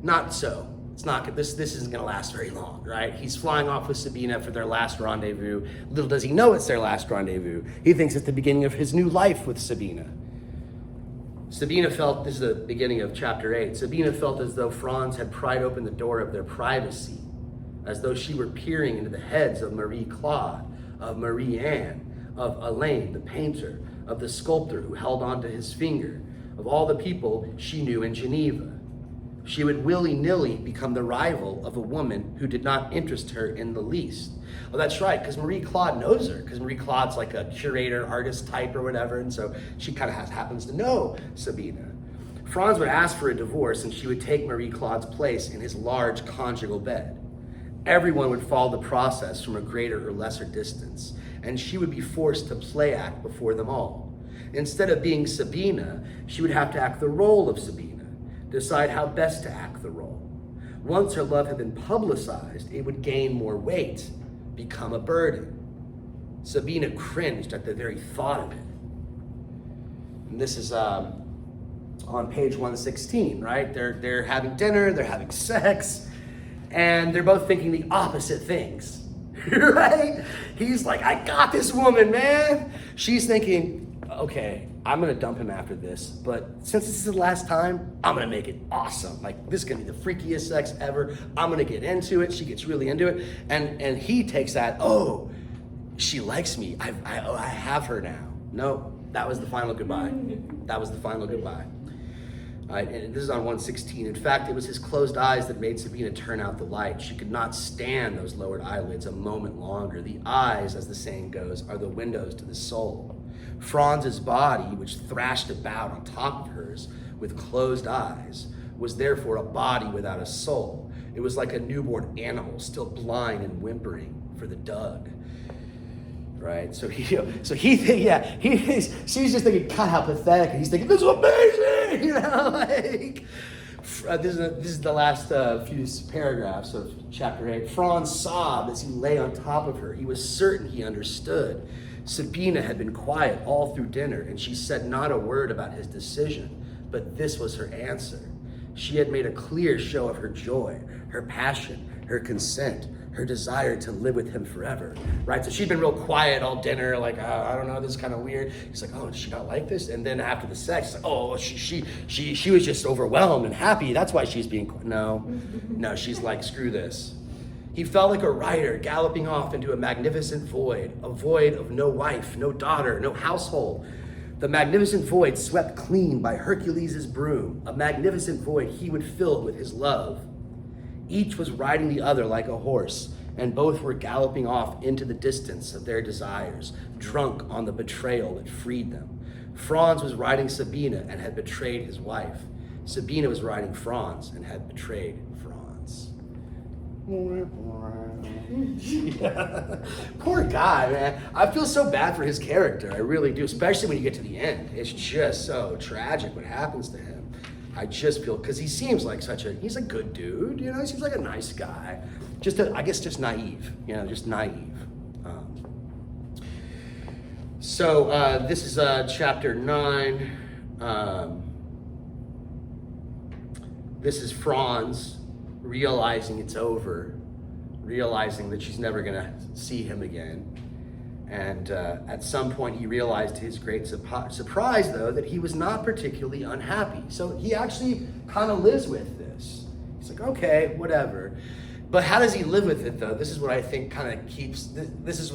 not so. This isn't going to last very long, right? He's flying off with Sabina for their last rendezvous. Little does he know it's their last rendezvous. He thinks it's the beginning of his new life with Sabina. Sabina felt, this is the beginning of chapter 8, Sabina felt as though Franz had pried open the door of their privacy, as though she were peering into the heads of Marie Claude, of Marie Anne, of Alain, the painter, of the sculptor who held onto his finger, of all the people she knew in Geneva. She would willy-nilly become the rival of a woman who did not interest her in the least. Oh, that's right, because Marie Claude knows her, because Marie Claude's like a curator, artist type or whatever, and so she kind of happens to know Sabina. Franz would ask for a divorce, and she would take Marie Claude's place in his large conjugal bed. Everyone would follow the process from a greater or lesser distance, and she would be forced to play act before them all. Instead of being Sabina, she would have to act the role of Sabina, decide how best to act the role. Once her love had been publicized, it would gain more weight, become a burden. Sabina cringed at the very thought of it. And this is on page 116, right? They're having dinner, they're having sex, and they're both thinking the opposite things, right? He's like, I got this woman, man. She's thinking, okay, I'm gonna dump him after this, but since this is the last time, I'm gonna make it awesome. Like, this is gonna be the freakiest sex ever. I'm gonna get into it. She gets really into it. And he takes that, oh, she likes me. I have her now. No, that was the final goodbye. That was the final goodbye. All right, and this is on 116. In fact, it was his closed eyes that made Sabina turn out the light. She could not stand those lowered eyelids a moment longer. The eyes, as the saying goes, are the windows to the soul. Franz's body, which thrashed about on top of hers with closed eyes, was therefore a body without a soul. It was like a newborn animal, still blind and whimpering for the dug. Right? she's just thinking, God, how pathetic. And he's thinking, this is amazing! This is the last few paragraphs of chapter 8. Franz sobbed as he lay on top of her. He was certain he understood. Sabina had been quiet all through dinner, and she said not a word about his decision, but this was her answer. She had made a clear show of her joy, her passion, her consent, her desire to live with him forever, right? So she'd been real quiet all dinner, like, I don't know, this is kind of weird. He's like, oh, does she not like this? And then after the sex, like, oh, she was just overwhelmed and happy. That's why she's being, no, she's like, screw this. He felt like a rider galloping off into a magnificent void, a void of no wife, no daughter, no household. The magnificent void swept clean by Hercules' broom, a magnificent void he would fill with his love. Each was riding the other like a horse, and both were galloping off into the distance of their desires, drunk on the betrayal that freed them. Franz was riding Sabina and had betrayed his wife. Sabina was riding Franz and had betrayed Franz. Yeah. Poor guy, man. I feel so bad for his character. I really do, especially when you get to the end. It's just so tragic what happens to him. I just feel, because he seems like he's a good dude, you know, he seems like a nice guy. I guess just naive, you know, just naive. So this is chapter 9. This is Franz realizing it's over, realizing that she's never gonna see him again. And at some point he realized to his great surprise though, that he was not particularly unhappy. So he actually kind of lives with this. He's like, okay, whatever. But how does he live with it though? This is what I think kind of keeps, this is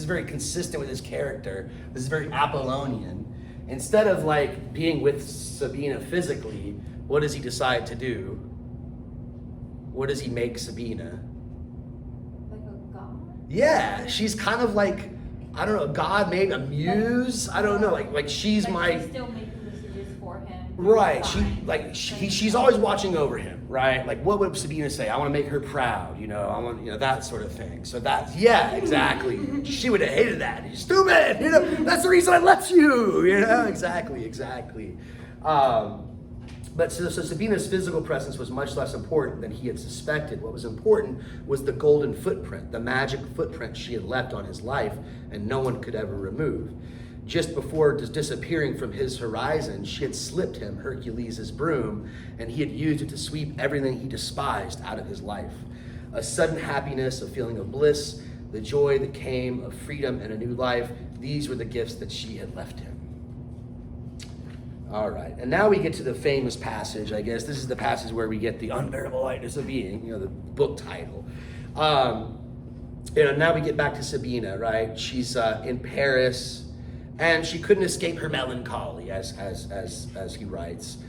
very consistent with his character. This is very Apollonian. Instead of like being with Sabina physically, what does he decide to do? What does he make Sabina? Like a god? Yeah, she's kind of like, I don't know, a god, maybe a muse. I don't know, like she's like my. She's still making messages for him. Right, she's always watching over him, right? Like, what would Sabina say? I want to make her proud, you know. I want, you know, that sort of thing. So yeah, exactly. She would have hated that. You're stupid, you know. That's the reason I left you, you know. Exactly. But so Sabina's physical presence was much less important than he had suspected. What was important was the golden footprint, the magic footprint she had left on his life and no one could ever remove. Just before disappearing from his horizon, she had slipped him Hercules' broom and he had used it to sweep everything he despised out of his life. A sudden happiness, a feeling of bliss, the joy that came of freedom and a new life, these were the gifts that she had left him. All right, and now we get to the famous passage, I guess. This is the passage where we get the Unbearable Lightness of Being, you know, the book title. Now we get back to Sabina, right? She's in Paris, and she couldn't escape her melancholy, as he writes.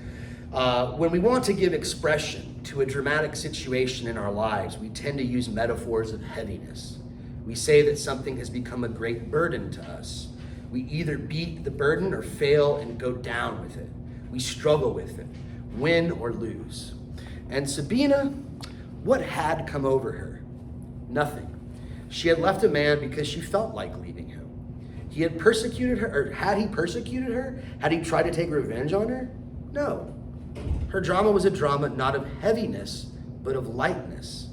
When we want to give expression to a dramatic situation in our lives, we tend to use metaphors of heaviness. We say that something has become a great burden to us. We either beat the burden or fail and go down with it. We struggle with it, win or lose. And Sabina, what had come over her? Nothing. She had left a man because she felt like leaving him. He had persecuted her, or had he persecuted her? Had he tried to take revenge on her? No. Her drama was a drama not of heaviness, but of lightness.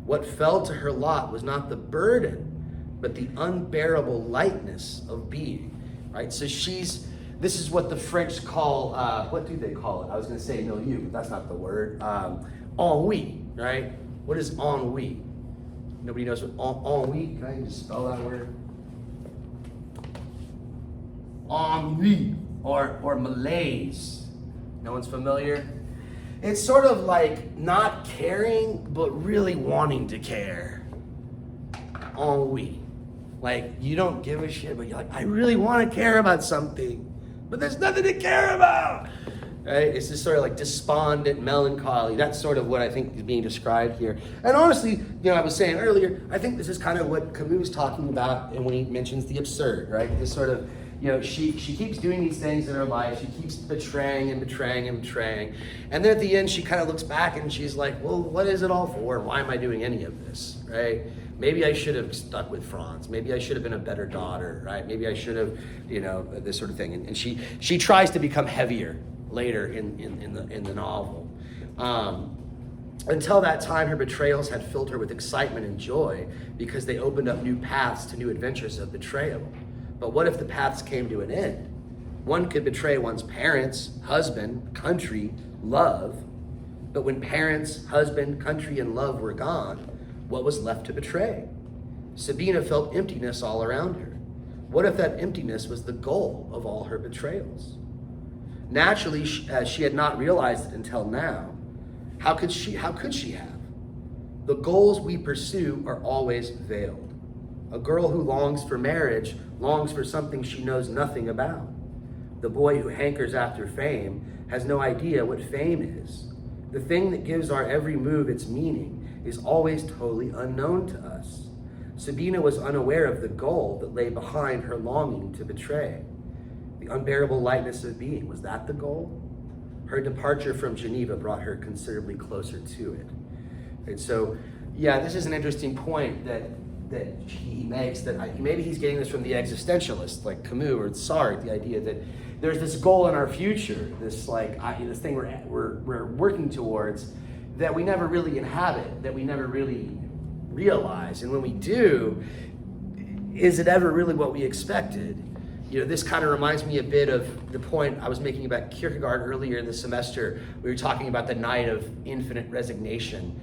What fell to her lot was not the burden, but the unbearable lightness of being, right? So this is what the French call, what do they call it? I was gonna say milieu, but that's not the word. Ennui, right? What is ennui? Nobody knows what ennui, can I just spell that word? Ennui, or malaise. No one's familiar? It's sort of like not caring, but really wanting to care. Ennui. Like, you don't give a shit, but you're like, I really want to care about something, but there's nothing to care about, right? It's just sort of like despondent melancholy. That's sort of what I think is being described here. And honestly, you know, I was saying earlier, I think this is kind of what Camus is talking about when he mentions the absurd, right? This sort of, you know, she keeps doing these things in her life. She keeps betraying. And then at the end, she kind of looks back and she's like, well, what is it all for? Why am I doing any of this, right? Maybe I should have stuck with Franz. Maybe I should have been a better daughter, right? Maybe I should have, you know, this sort of thing. And she tries to become heavier later in the novel. Until that time, her betrayals had filled her with excitement and joy because they opened up new paths to new adventures of betrayal. But what if the paths came to an end? One could betray one's parents, husband, country, love. But when parents, husband, country, and love were gone, What was left to betray? Sabina felt emptiness all around her. What if that emptiness was the goal of all her betrayals? Naturally, as she had not realized it until now, how could she have? The goals we pursue are always veiled. A girl who longs for marriage longs for something she knows nothing about. The boy who hankers after fame has no idea what fame is. The thing that gives our every move its meaning is always totally unknown to us. Sabina was unaware of the goal that lay behind her longing to betray. The unbearable lightness of being, was that the goal? Her departure from Geneva brought her considerably closer to it. And so, yeah, this is an interesting point that he makes, that maybe he's getting this from the existentialist, like Camus or Sartre, the idea that there's this goal in our future, this this thing we're working towards that we never really inhabit, that we never really realize. And when we do, is it ever really what we expected? This kind of reminds me a bit of the point I was making about Kierkegaard earlier in the semester. We were talking about the night of infinite resignation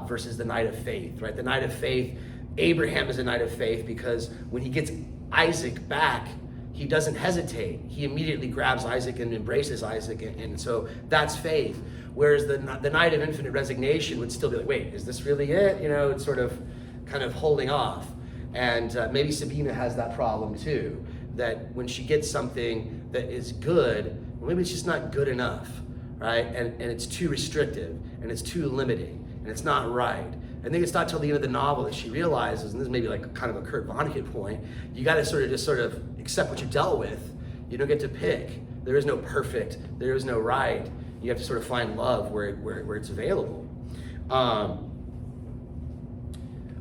versus the night of faith, right? The night of faith, Abraham is a night of faith because when he gets Isaac back, he doesn't hesitate. He immediately grabs Isaac and embraces Isaac, and so that's faith. Whereas the night of infinite resignation would still be like, wait, is this really it? It's sort of kind of holding off. And maybe Sabina has that problem too, that when she gets something that is good, well, maybe it's just not good enough, right? And it's too restrictive, and it's too limiting, and it's not right. I think it's not till the end of the novel that she realizes, and this is maybe like kind of a Kurt Vonnegut point, you got to sort of accept what you dealt with. You don't get to pick. There is no perfect. There is no right. You have to sort of find love where it's available.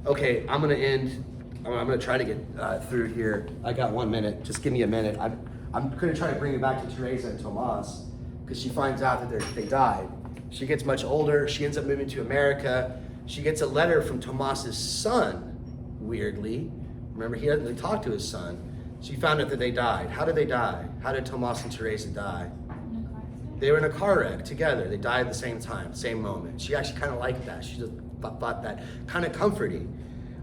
Okay, I'm gonna end. I'm gonna try to get through here. I got 1 minute. Just give me a minute. I'm gonna try to bring it back to Teresa and Tomas because she finds out that they died. She gets much older. She ends up moving to America. She gets a letter from Tomas's son, weirdly. Remember, he doesn't really talk to his son. She found out that they died. How did they die? How did Tomas and Teresa die? They were in a car wreck together. They died at the same time, same moment. She actually kind of liked that. She just thought that kind of comforting.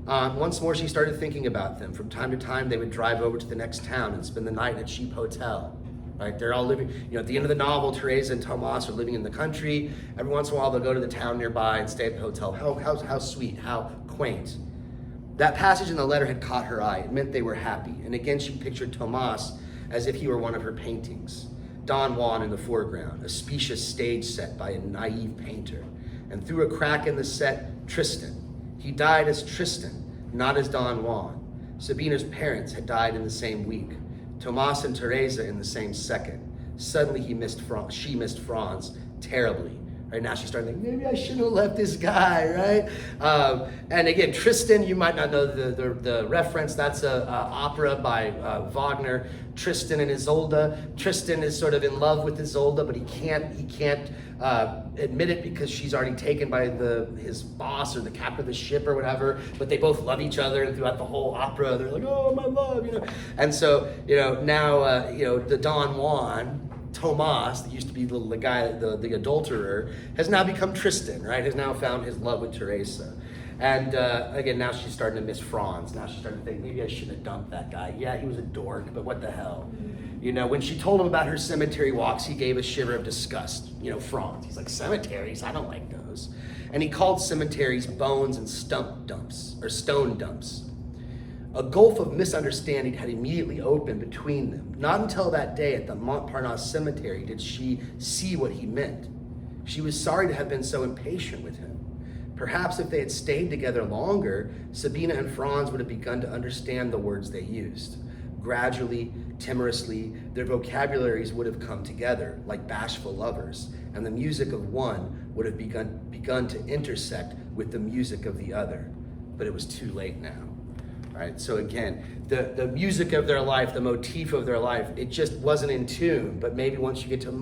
Once more, she started thinking about them. From time to time, they would drive over to the next town and spend the night in a cheap hotel. Right? They're all living, at the end of the novel, Teresa and Tomas are living in the country. Every once in a while, they'll go to the town nearby and stay at the hotel. How sweet, how quaint. That passage in the letter had caught her eye. It meant they were happy. And again, she pictured Tomas as if he were one of her paintings. Don Juan in the foreground, a specious stage set by a naive painter. And through a crack in the set, Tristan. He died as Tristan, not as Don Juan. Sabina's parents had died in the same week. Tomas and Teresa in the same second. Suddenly she missed Franz terribly. Right now she's starting to think, maybe I shouldn't have left this guy, right? And again, Tristan, you might not know the reference. That's a opera by Wagner. Tristan and Isolde. Tristan is sort of in love with Isolde, but he can't admit it because she's already taken by his boss or the captain of the ship or whatever. But they both love each other, and throughout the whole opera, they're like, "Oh, my love," And so, now, the Don Juan, Tomas, that used to be the guy, the adulterer, has now become Tristan, right? Has now found his love with Teresa. And again, now she's starting to miss Franz. Now she's starting to think, maybe I shouldn't have dumped that guy. Yeah, he was a dork, but what the hell? When she told him about her cemetery walks, he gave a shiver of disgust. Franz, he's like, cemeteries? I don't like those. And he called cemeteries bones and stone dumps. A gulf of misunderstanding had immediately opened between them. Not until that day at the Montparnasse Cemetery did she see what he meant. She was sorry to have been so impatient with him. Perhaps if they had stayed together longer, Sabina and Franz would have begun to understand the words they used. Gradually, timorously, their vocabularies would have come together like bashful lovers, and the music of one would have begun to intersect with the music of the other. But it was too late now. Right? So again, the music of their life, the motif of their life, it just wasn't in tune. But maybe once you get to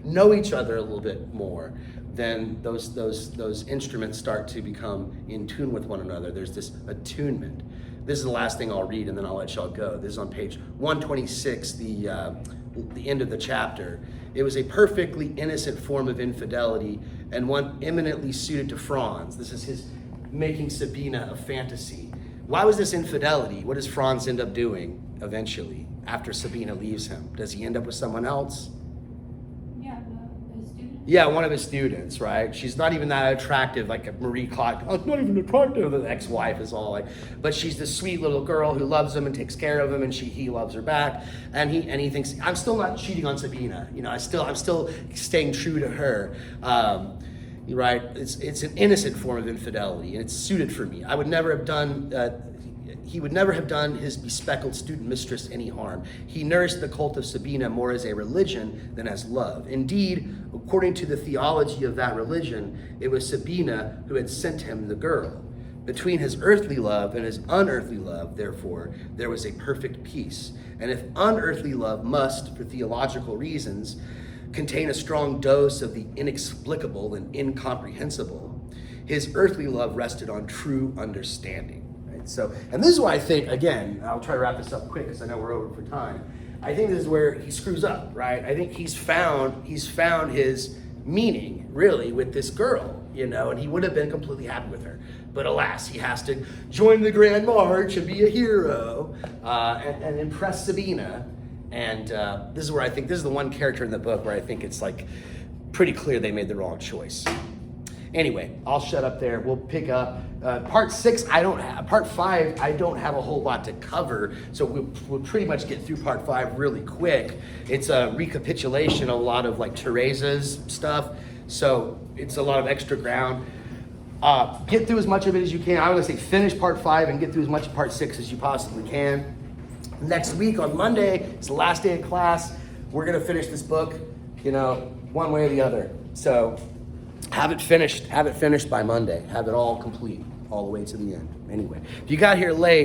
know each other a little bit more, then those instruments start to become in tune with one another. There's this attunement. This is the last thing I'll read, and then I'll let y'all go. This is on page 126, the end of the chapter. It was a perfectly innocent form of infidelity, and one eminently suited to Franz. This is his making Sabina a fantasy. Why was this infidelity? What does Franz end up doing eventually after Sabina leaves him? Does he end up with someone else? Yeah, the student. Yeah, one of his students, right? She's not even that attractive, like a Marie Claude. Oh, it's not even attractive. The ex-wife is all like, but she's this sweet little girl who loves him and takes care of him, and he loves her back. And he thinks, I'm still not cheating on Sabina. You know, I'm still staying true to her. Right? It's an innocent form of infidelity, and it's suited for me. I would never have done. He would never have done his bespectacled student mistress any harm. He nourished the cult of Sabina more as a religion than as love. Indeed, according to the theology of that religion, it was Sabina who had sent him the girl. Between his earthly love and his unearthly love, therefore, there was a perfect peace. And if unearthly love must, for theological reasons, contain a strong dose of the inexplicable and incomprehensible, his earthly love rested on true understanding. So, and this is why I think, again, I'll try to wrap this up quick because I know we're over for time. I think this is where he screws up, right? I think he's found his meaning, really, with this girl, you know, and he would have been completely happy with her. But alas, he has to join the Grand March and be a hero and impress Sabina. And this is where I think, this is the one character in the book where I think it's like pretty clear they made the wrong choice. Anyway, I'll shut up there. We'll pick up part 6. Part 5. I don't have a whole lot to cover, so we'll pretty much get through part 5 really quick. It's a recapitulation of a lot of like Teresa's stuff, so it's a lot of extra ground. Get through as much of it as you can. I would say finish part 5 and get through as much of part 6 as you possibly can. Next week on Monday, it's the last day of class. We're gonna finish this book, you know, one way or the other. So. Have it finished by Monday. Have it all complete, all the way to the end. Anyway, if you got here late,